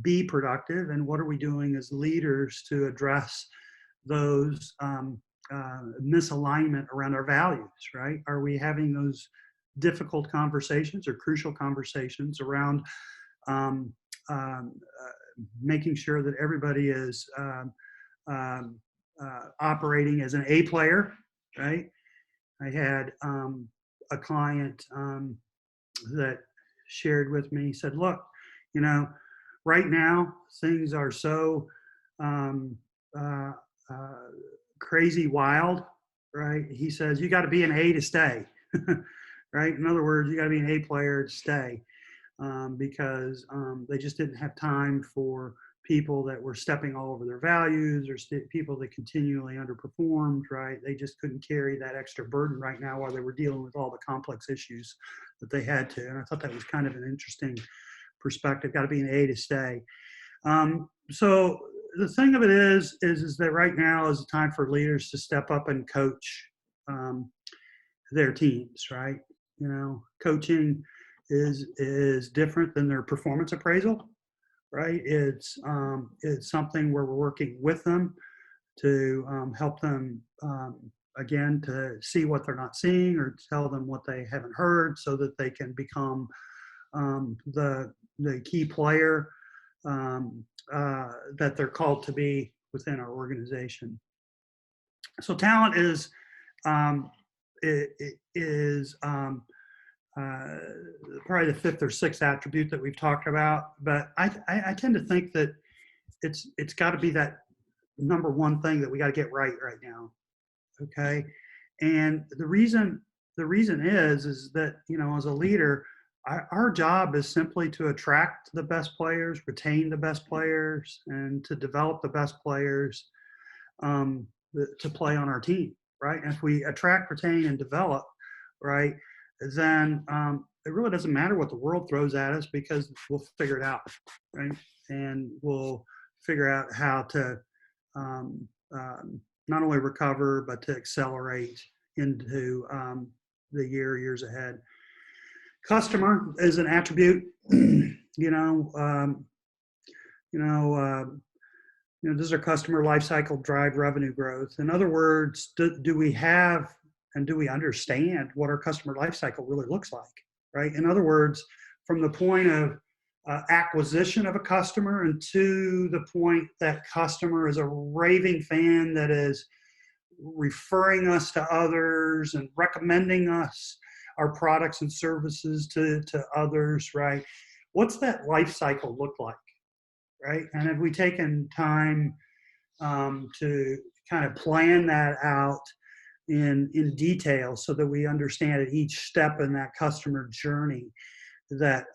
be productive? And what are we doing as leaders to address those misalignment around our values, right? Are we having those difficult conversations or crucial conversations around making sure that everybody is operating as an A player, right? I had a client that shared with me, said, look, you know, right now things are so crazy wild, right? He says, you got to be an A to stay, right? In other words, you got to be an A player to stay. Because they just didn't have time for people that were stepping all over their values, or people that continually underperformed, right? They just couldn't carry that extra burden right now while they were dealing with all the complex issues that they had to. And I thought that was kind of an interesting perspective. Got to be an A to stay. So the thing of it is that right now is a time for leaders to step up and coach their teams, right? You know, coaching is different than their performance appraisal, right? It's something where we're working with them to help them, again, to see what they're not seeing, or tell them what they haven't heard, so that they can become the key player that they're called to be within our organization. So talent is probably the fifth or sixth attribute that we've talked about, but I tend to think that it's got to be that number one thing that we got to get right now. Okay, and the reason is that, you know, as a leader, our job is simply to attract the best players, retain the best players, and to develop the best players to play on our team, right? And if we attract, retain, and develop, right, then it really doesn't matter what the world throws at us, because we'll figure it out, right? And we'll figure out how to not only recover, but to accelerate into the years ahead. Customer is an attribute. Does our customer life cycle drive revenue growth? In other words, do we have and do we understand what our customer life cycle really looks like, right? In other words, from the point of acquisition of a customer, and to the point that customer is a raving fan that is referring us to others and recommending us our products and services to others, right? What's that life cycle look like, right? And have we taken time to kind of plan that out in detail so that we understand at each step in that customer journey that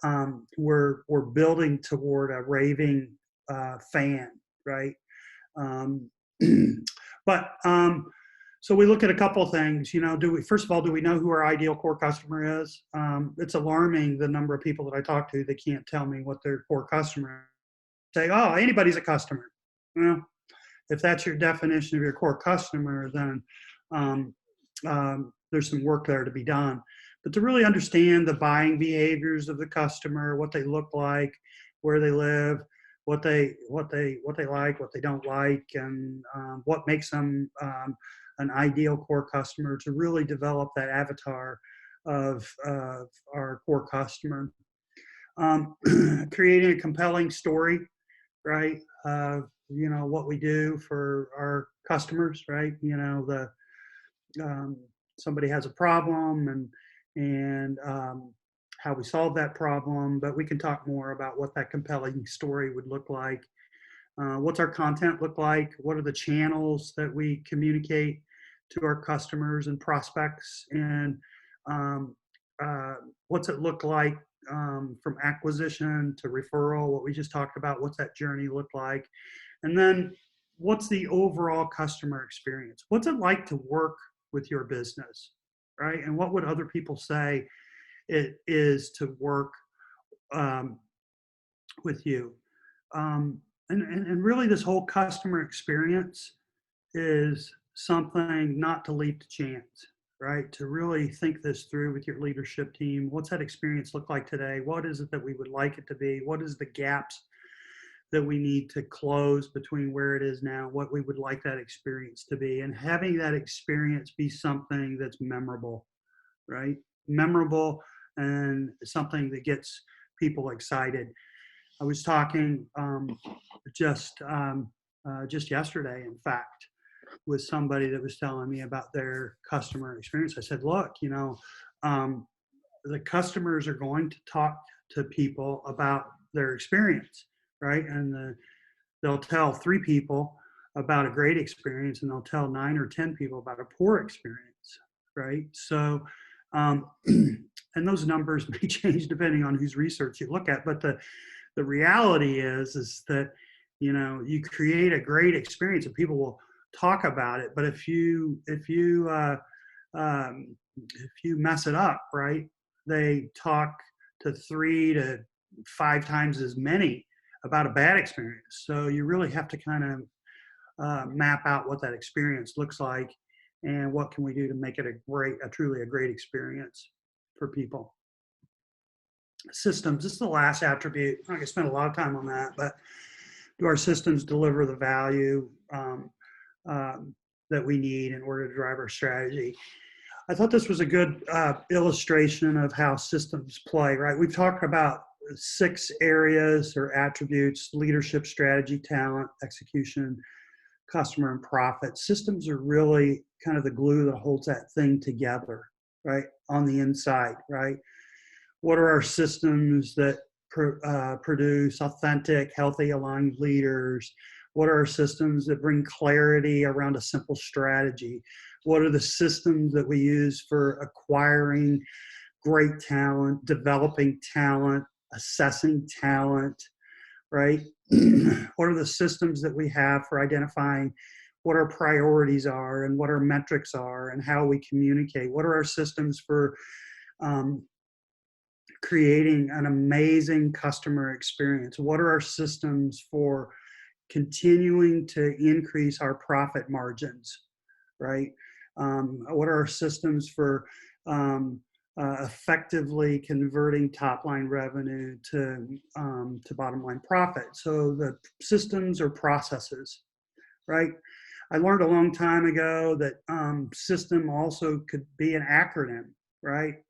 we're building toward a raving fan, right? Um, but so we look at a couple things. You know, first of all, do we know who our ideal core customer is? It's alarming the number of people that I talk to that can't tell me what their core customer is. Say, oh, anybody's a customer. Well, if that's your definition of your core customer, then um, there's some work there to be done. But to really understand the buying behaviors of the customer, what they look like, where they live, what they like, what they don't like, and what makes them an ideal core customer, to really develop that avatar of our core customer. Creating a compelling story, right? You know, what we do for our customers, right? You know, somebody has a problem, and how we solve that problem, but we can talk more about what that compelling story would look like. What's our content look like? What are the channels that we communicate to our customers and prospects? And um, what's it look like from acquisition to referral? What we just talked about, what's that journey look like? And then what's the overall customer experience? What's it like to work with your business, right? And what would other people say it is to work um, with you? And really, this whole customer experience is something not to leave to chance, right? To really think this through with your leadership team. What's that experience look like today? What is it that we would like it to be? What is the gaps that we need to close between where it is now, what we would like that experience to be, and having that experience be something that's memorable, right? Memorable and something that gets people excited. I was talking just yesterday, in fact, with somebody that was telling me about their customer experience. I said, look, you know, the customers are going to talk to people about their experience, right? And they'll tell 3 people about a great experience, and they'll tell 9 or 10 people about a poor experience, right? So, and those numbers may change depending on whose research you look at, but the reality is that, you know, you create a great experience and people will talk about it, but if you mess it up, right, they talk to 3 to 5 times as many about a bad experience. So you really have to kind of map out what that experience looks like and what can we do to make it truly a great experience for people. Systems, this is the last attribute. I'm not gonna spend a lot of time on that, but do our systems deliver the value that we need in order to drive our strategy? I thought this was a good illustration of how systems play, right? We've talked about 6 areas or attributes: leadership, strategy, talent, execution, customer, and profit. Systems are really kind of the glue that holds that thing together, right? On the inside, right? What are our systems that produce authentic, healthy, aligned leaders? What are our systems that bring clarity around a simple strategy? What are the systems that we use for acquiring great talent, developing talent, assessing talent, right? What are the systems that we have for identifying what our priorities are and what our metrics are and how we communicate? What are our systems for creating an amazing customer experience? What are our systems for continuing to increase our profit margins, right? What are our systems for effectively converting top line revenue to bottom line profit? So the systems or processes, right? I learned a long time ago that system also could be an acronym, right?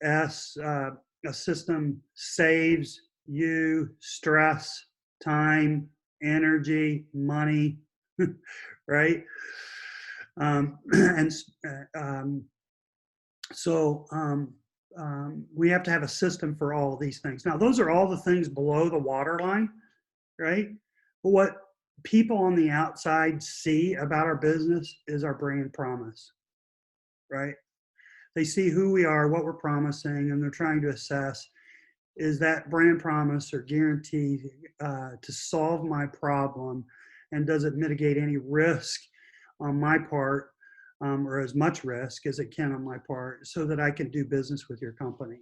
A system saves you stress, time, energy, money, right? And so we have to have a system for all of these things. Now, those are all the things below the waterline, right? But what people on the outside see about our business is our brand promise, right? They see who we are, what we're promising, and they're trying to assess, is that brand promise or guarantee to solve my problem, and does it mitigate any risk on my part, or as much risk as it can on my part, so that I can do business with your company,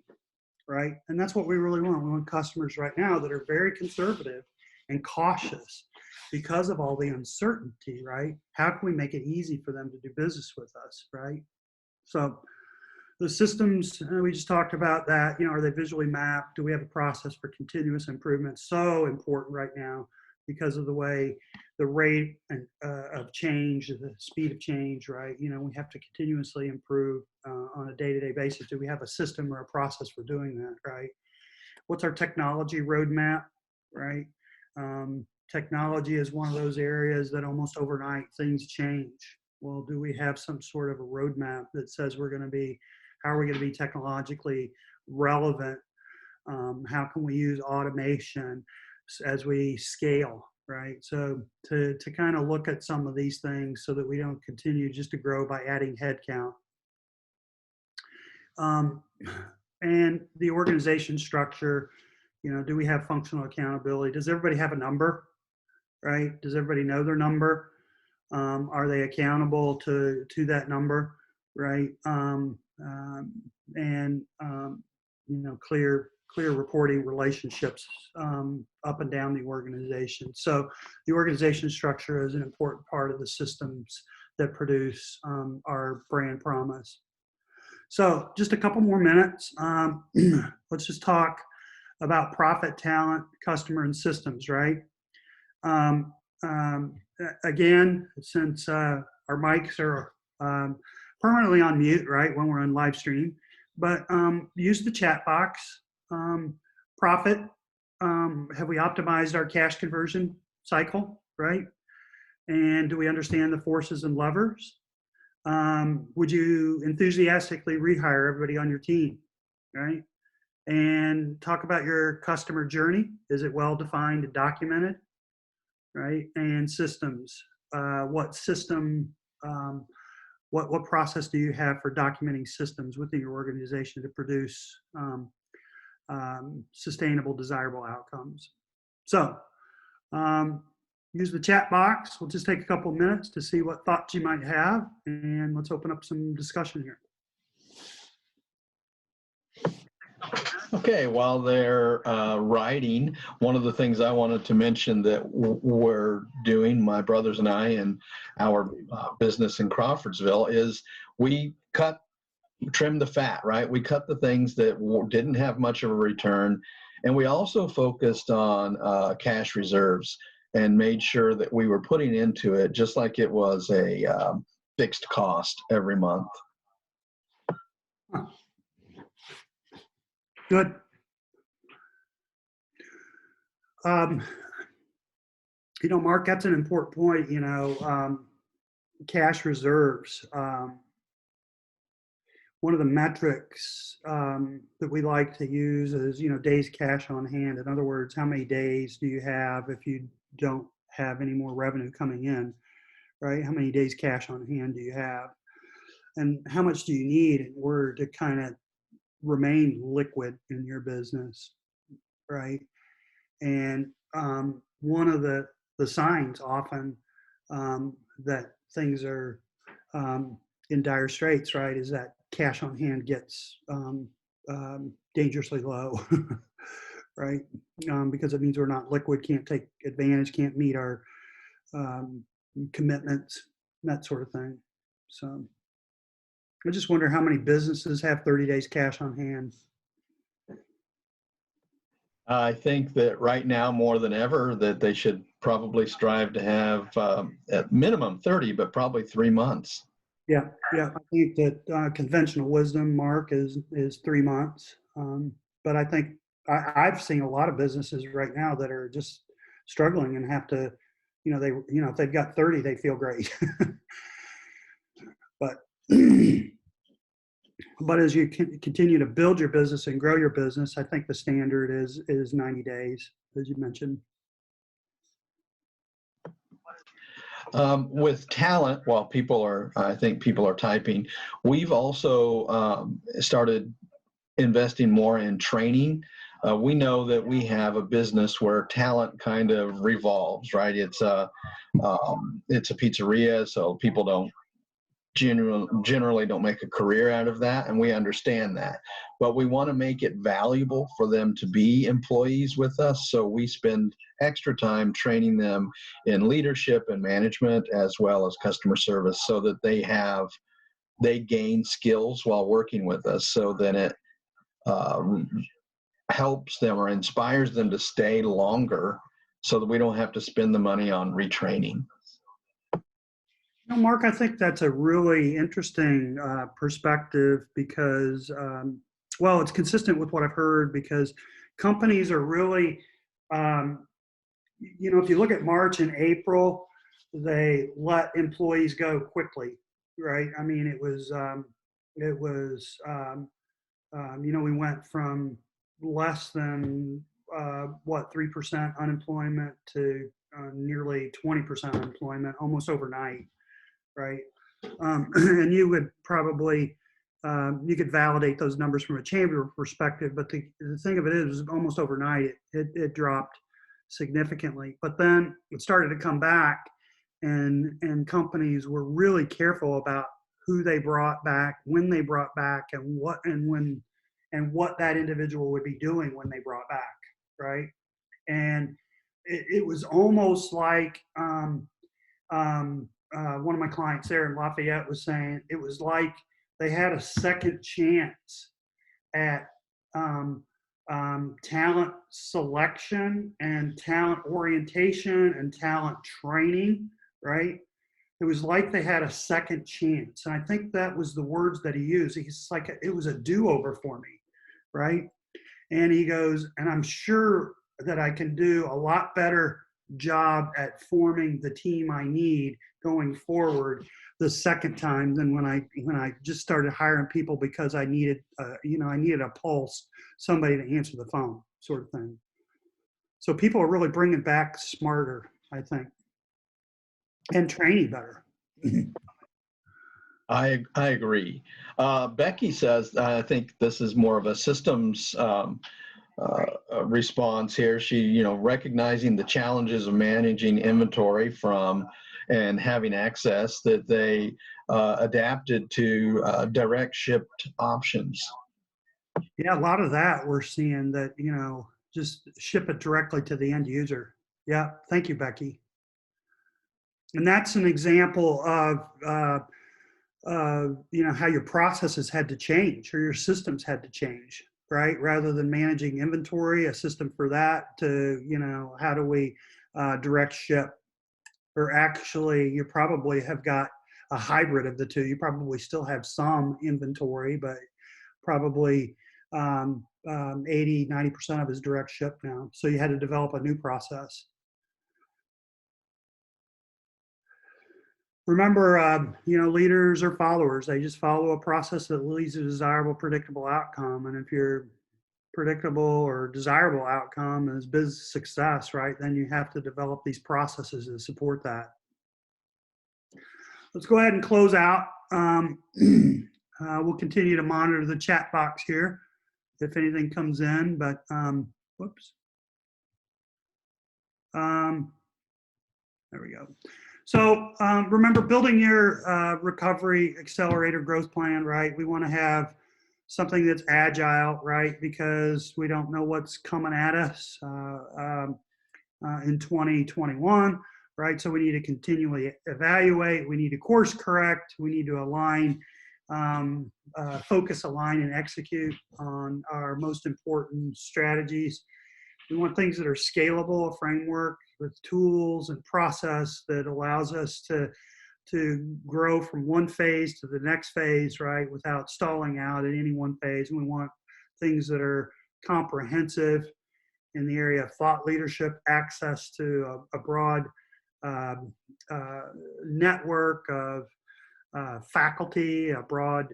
right? And that's what we really want. We want customers right now that are very conservative and cautious because of all the uncertainty, right? How can we make it easy for them to do business with us, right? So the systems, we just talked about that, are they visually mapped? Do we have a process for continuous improvement? So important right now because of the way the rate of change, the speed of change, right? We have to continuously improve on a day-to-day basis. Do we have a system or a process for doing that, right? What's our technology roadmap, right? Technology is one of those areas that almost overnight things change. Well, do we have some sort of a roadmap that says how are we going to be technologically relevant? How can we use automation as we scale, right? So to kind of look at some of these things so that we don't continue just to grow by adding headcount. And the organization structure, do we have functional accountability? Does everybody have a number, right? Does everybody know their number? Are they accountable to that number, right? Clear reporting relationships up and down the organization. So the organization structure is an important part of the systems that produce our brand promise. So just a couple more minutes. Let's just talk about profit, talent, customer, and systems, right? Again, since our mics are permanently on mute, right, when we're on live stream, but use the chat box. Profit, have we optimized our cash conversion cycle, right? And do we understand the forces and levers? Would you enthusiastically rehire everybody on your team, right? And talk about your customer journey. Is it well defined and documented, right? And systems. What process do you have for documenting systems within your organization to produce sustainable, desirable outcomes? So use the chat box. We'll just take a couple minutes to see what thoughts you might have, and let's open up some discussion here.
Okay, while they're writing, one of the things I wanted to mention that we're doing, my brothers and I, and our business in Crawfordsville, is we trim the fat, right? We cut the things that didn't have much of a return, and we also focused on cash reserves and made sure that we were putting into it just like it was a fixed cost every month.
Good. Mark, that's an important point, cash reserves. One of the metrics that we like to use is, days cash on hand. In other words, how many days do you have if you don't have any more revenue coming in, right? How many days cash on hand do you have? And how much do you need in order to kind of remain liquid in your business, right? And one of the signs often that things are in dire straits, right, is that cash on hand gets dangerously low, right? Because it means we're not liquid, can't take advantage, can't meet our commitments, that sort of thing. So I just wonder how many businesses have 30 days cash on hand.
I think that right now, more than ever, that they should probably strive to have at minimum 30, but probably 3 months.
Yeah. I think that conventional wisdom, Mark, is 3 months. But I think I've seen a lot of businesses right now that are just struggling and have to, if they've got 30, they feel great. But as you continue to build your business and grow your business, I think the standard is 90 days, as you mentioned.
With talent, while I think people are typing, we've also started investing more in training. We know that we have a business where talent kind of revolves, right? It's a pizzeria, so people don't generally don't make a career out of that, and we understand that. But we want to make it valuable for them to be employees with us, so we spend extra time training them in leadership and management as well as customer service, so that they gain skills while working with us, so then it helps them or inspires them to stay longer, so that we don't have to spend the money on retraining.
Mark, I think that's a really interesting perspective because, well, it's consistent with what I've heard because companies are really, if you look at March and April, they let employees go quickly, right? I mean, we went from less than 3% unemployment to nearly 20% unemployment almost overnight, right? And you would probably you could validate those numbers from a chamber perspective, but the thing of it is almost overnight it dropped significantly. But then it started to come back, and companies were really careful about who they brought back, when they brought back, and what that individual would be doing when they brought back, right? And it was almost like one of my clients there in Lafayette was saying it was like they had a second chance at talent selection and talent orientation and talent training, right? It was like they had a second chance. And I think that was the words that he used. He's like, it was a do-over for me, right? And he goes, and I'm sure that I can do a lot better job at forming the team I need going forward the second time than when I just started hiring people because I needed I needed a pulse, somebody to answer the phone, sort of thing. So people are really bringing back smarter, I think, and training better.
I agree. Becky says, I think this is more of a systems response here. She, recognizing the challenges of managing inventory and having access, that they adapted to direct shipped options.
Yeah, a lot of that we're seeing that, just ship it directly to the end user. Yeah, thank you, Becky. And that's an example of, how your processes had to change or your systems had to change, right? Rather than managing inventory, a system for that to, how do we direct ship? Or actually, you probably have got a hybrid of the two. You probably still have some inventory, but probably 80, 90% of it is direct ship now. So you had to develop a new process. Remember, leaders are followers. They just follow a process that leads to a desirable, predictable outcome. And if your predictable or desirable outcome is business success, right, then you have to develop these processes to support that. Let's go ahead and close out. We'll continue to monitor the chat box here if anything comes in, but whoops. There we go. So remember, building your recovery accelerator growth plan, right? We want to have something that's agile, right? Because we don't know what's coming at us in 2021, right? So we need to continually evaluate. We need to course correct. We need to align, focus, align, and execute on our most important strategies. We want things that are scalable, a framework with tools and process that allows us to grow from one phase to the next phase, right, without stalling out at any one phase. And we want things that are comprehensive in the area of thought leadership, access to a broad network of faculty, a broad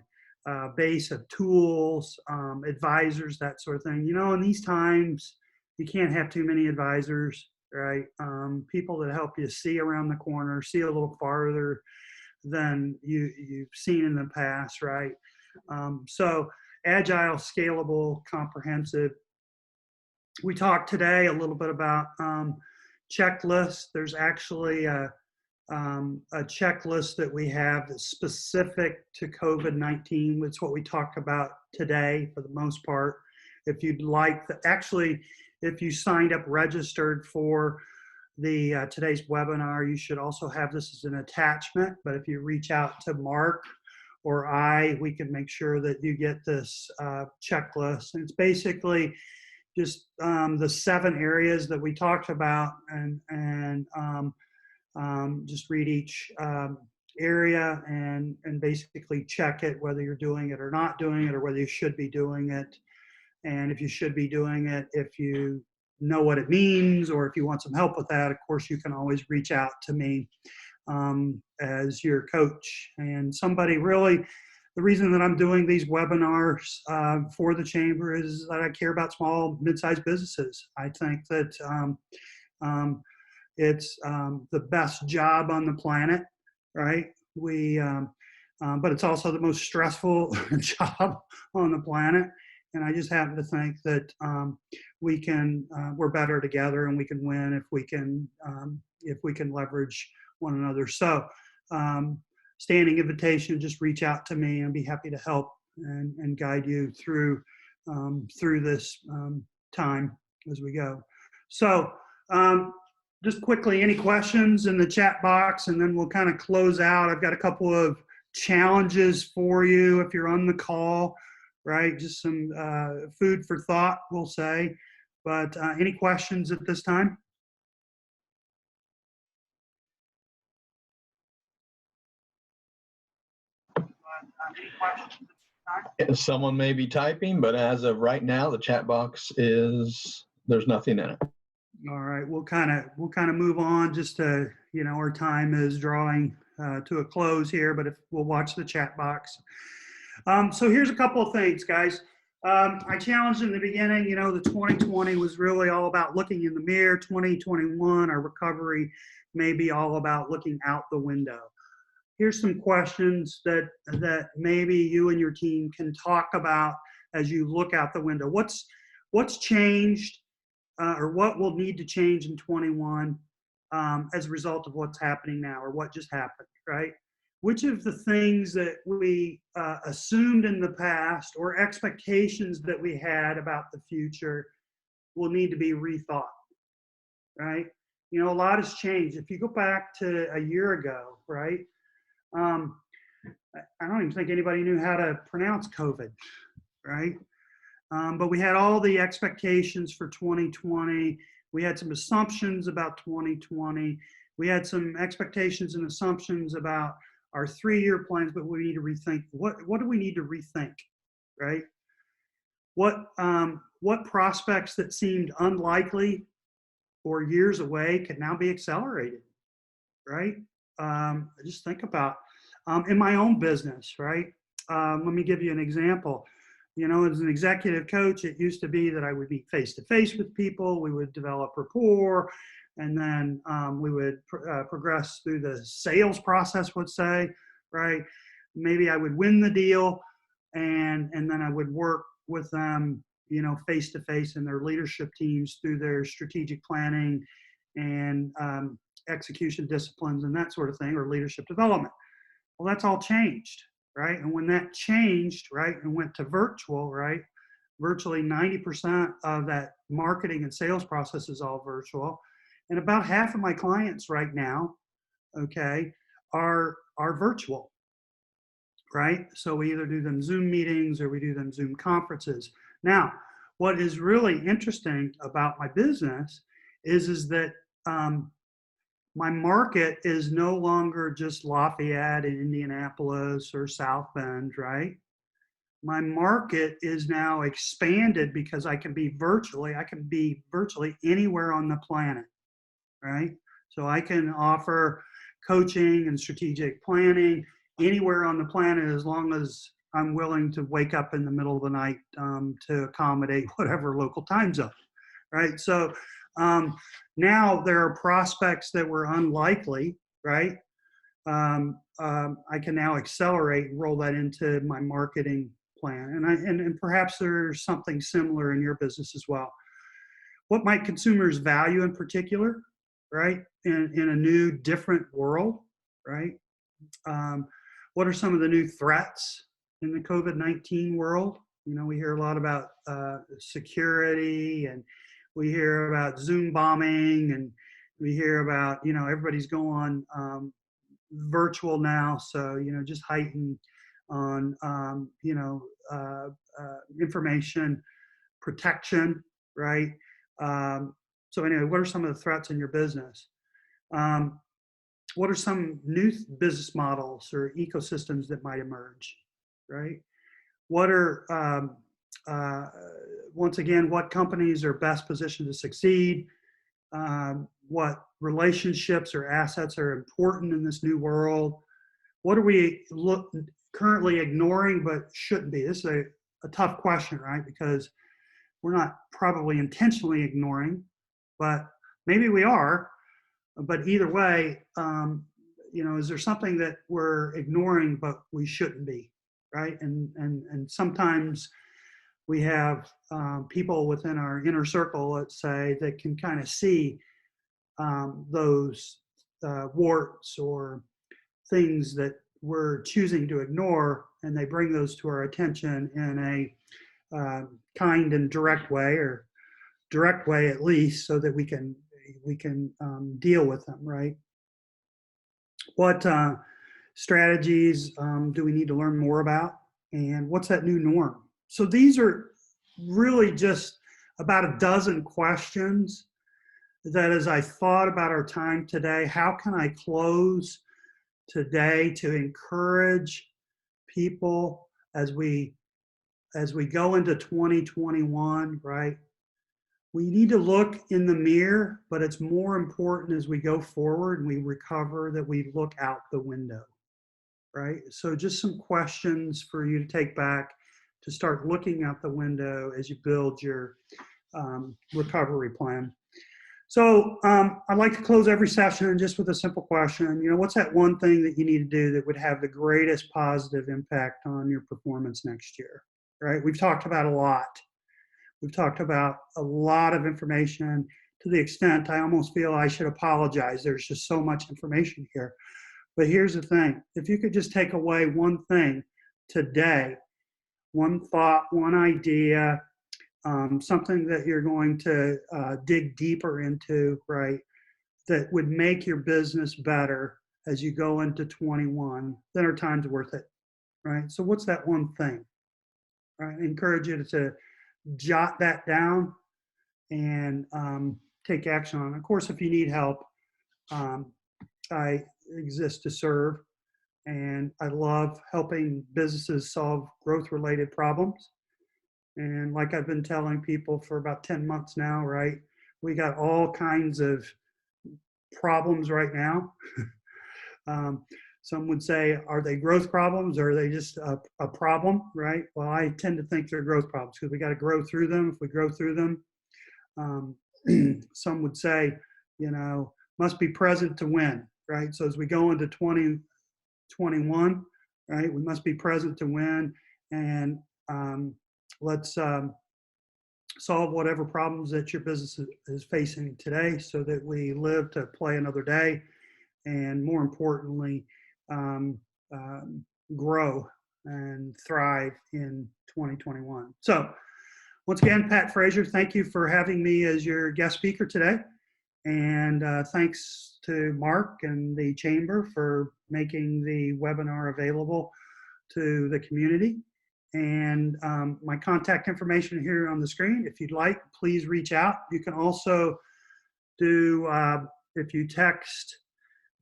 base of tools, advisors, that sort of thing. In these times, you can't have too many advisors. right? People that help you see around the corner, see a little farther than you've seen in the past, right? So agile, scalable, comprehensive. We talked today a little bit about checklists. There's actually a checklist that we have that's specific to COVID-19. It's what we talked about today for the most part. If you'd like, actually, if you signed up, registered for the today's webinar, you should also have this as an attachment. But if you reach out to Mark or we can make sure that you get this checklist. And it's basically just the 7 areas that we talked about, and just read each area and basically check it, whether you're doing it or not doing it, or whether you should be doing it. And if you should be doing it, if you know what it means, or if you want some help with that, of course, you can always reach out to me as your coach. And somebody really, the reason that I'm doing these webinars for the chamber is that I care about small, mid-sized businesses. I think that it's the best job on the planet, right? But it's also the most stressful job on the planet. And I just happen to think that we're better together, and we can win if we can leverage one another. So, standing invitation, just reach out to me, and I'd be happy to help and guide you through this time as we go. So, just quickly, any questions in the chat box, and then we'll kind of close out. I've got a couple of challenges for you if you're on the call, right? Just some food for thought, we'll say. But any questions at this time?
Someone may be typing, but as of right now, the chat box there's nothing in it.
All right, we'll kind of move on, just to, our time is drawing to a close here, but we'll watch the chat box. So here's a couple of things, guys. I challenged in the beginning, the 2020 was really all about looking in the mirror. 2021, our recovery may be all about looking out the window. Here's some questions that maybe you and your team can talk about as you look out the window. What's changed, or what will need to change in 21 as a result of what's happening now, or what just happened, right? Which of the things that we assumed in the past, or expectations that we had about the future, will need to be rethought, right? A lot has changed. If you go back to a year ago, right? I don't even think anybody knew how to pronounce COVID, right? But we had all the expectations for 2020. We had some assumptions about 2020. We had some expectations and assumptions about our 3-year plans, but we need to rethink. What do we need to rethink, right? What prospects that seemed unlikely or years away could now be accelerated, right? Just think about in my own business, right? Let me give you an example. As an executive coach, it used to be that I would meet face-to-face with people. We would develop rapport, and then we would progress through the sales process, let's say, right? Maybe I would win the deal, and then I would work with them, face-to-face in their leadership teams through their strategic planning and execution disciplines and that sort of thing, or leadership development. Well, that's all changed, right? And when that changed, right, and went to virtual, right, virtually 90% of that marketing and sales process is all virtual. And about half of my clients right now, okay, are virtual, right? So we either do them Zoom meetings or we do them Zoom conferences. Now, what is really interesting about my business is that my market is no longer just Lafayette and Indianapolis or South Bend, right? My market is now expanded because I can be virtually anywhere on the planet, right? So I can offer coaching and strategic planning anywhere on the planet, as long as I'm willing to wake up in the middle of the night to accommodate whatever local time zone, right? So Now there are prospects that were unlikely, right? I can now accelerate and roll that into my marketing plan. And perhaps there's something similar in your business as well. What might consumers value in particular, right? In a new, different world, right? What are some of the new threats in the COVID-19 world? You know, we hear a lot about security, and we hear about Zoom bombing, and we hear about, you know, everybody's going virtual now. So, you know, just heighten on, information protection, right? So anyway, what are some of the threats in your business? What are some new business models or ecosystems that might emerge, right? What are, once again, what companies are best positioned to succeed? What relationships or assets are important in this new world? What are we currently ignoring but shouldn't be? This is a tough question, right? Because we're not probably intentionally ignoring, but maybe we are. But either way, you know, is there something that we're ignoring but we shouldn't be, right? And sometimes we have people within our inner circle, let's say, that can kind of see those warts or things that we're choosing to ignore, and they bring those to our attention in a kind and direct way, or direct way at least, so that we can deal with them, right? What strategies do we need to learn more about, and what's that new norm? So these are really just about a dozen questions that, as I thought about our time today, how can I close today to encourage people as we go into 2021, right? We need to look in the mirror, but it's more important as we go forward and we recover that we look out the window, right? So just some questions for you to take back to start looking out the window as you build your recovery plan. So I'd like to close every session just with a simple question. You know, what's that one thing that you need to do that would have the greatest positive impact on your performance next year, right? We've talked about a lot. We've talked about a lot of information, to the extent I almost feel I should apologize. There's just so much information here. But here's the thing. If you could just take away one thing today, one thought, one idea, something that you're going to dig deeper into, right, that would make your business better as you go into 21, then our time's worth it, right? So what's that one thing, right? I encourage you to jot that down and take action on it. Of course, if you need help, I exist to serve, and I love helping businesses solve growth-related problems. And like I've been telling people for about 10 months now, right? We got all kinds of problems right now. Some would say, are they growth problems, or are they just a problem, right? Well, I tend to think they're growth problems because we got to grow through them. If we grow through them, some would say, you know, must be present to win, right? So as we go into 2021, right, we must be present to win, and let's solve whatever problems that your business is facing today, so that we live to play another day, and more importantly, grow and thrive in 2021. So once again, Pat Frazier, thank you for having me as your guest speaker today. And thanks to Mark and the Chamber for making the webinar available to the community. And my contact information here on the screen. If you'd like, please reach out. You can also do, if you text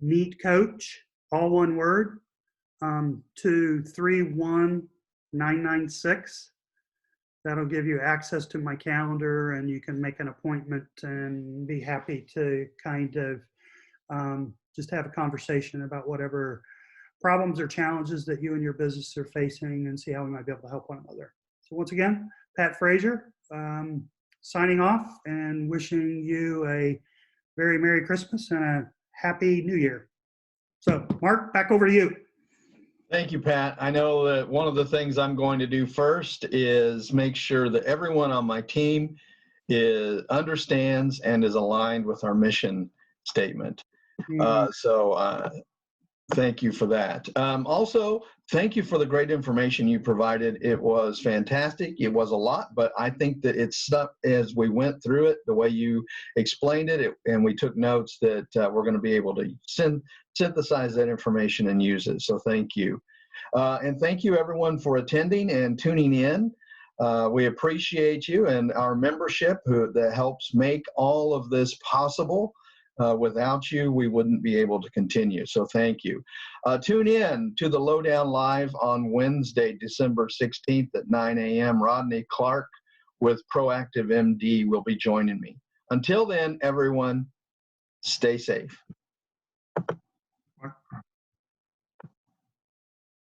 Meet Coach, all one word, to 31996. That'll give you access to my calendar, and you can make an appointment and be happy to kind of just have a conversation about whatever problems or challenges that you and your business are facing, and see how we might be able to help one another. So once again, Pat Frazier, signing off and wishing you a very Merry Christmas and a Happy New Year. So, Mark, back over to you.
Thank you, Pat. I know that one of the things I'm going to do first is make sure that everyone on my team understands and is aligned with our mission statement. Thank you for that. Also, thank you for the great information you provided. It was fantastic. It was a lot, but I think that it's stuck as we went through it, the way you explained it, and we took notes that we're going to be able to synthesize that information and use it. So thank you. And thank you, everyone, for attending and tuning in. We appreciate you and our membership that helps make all of this possible. Without you, we wouldn't be able to continue. So thank you. Tune in to the Lowdown Live on Wednesday, December 16th at 9 a.m. Rodney Clark with Proactive MD will be joining me. Until then, everyone, stay safe.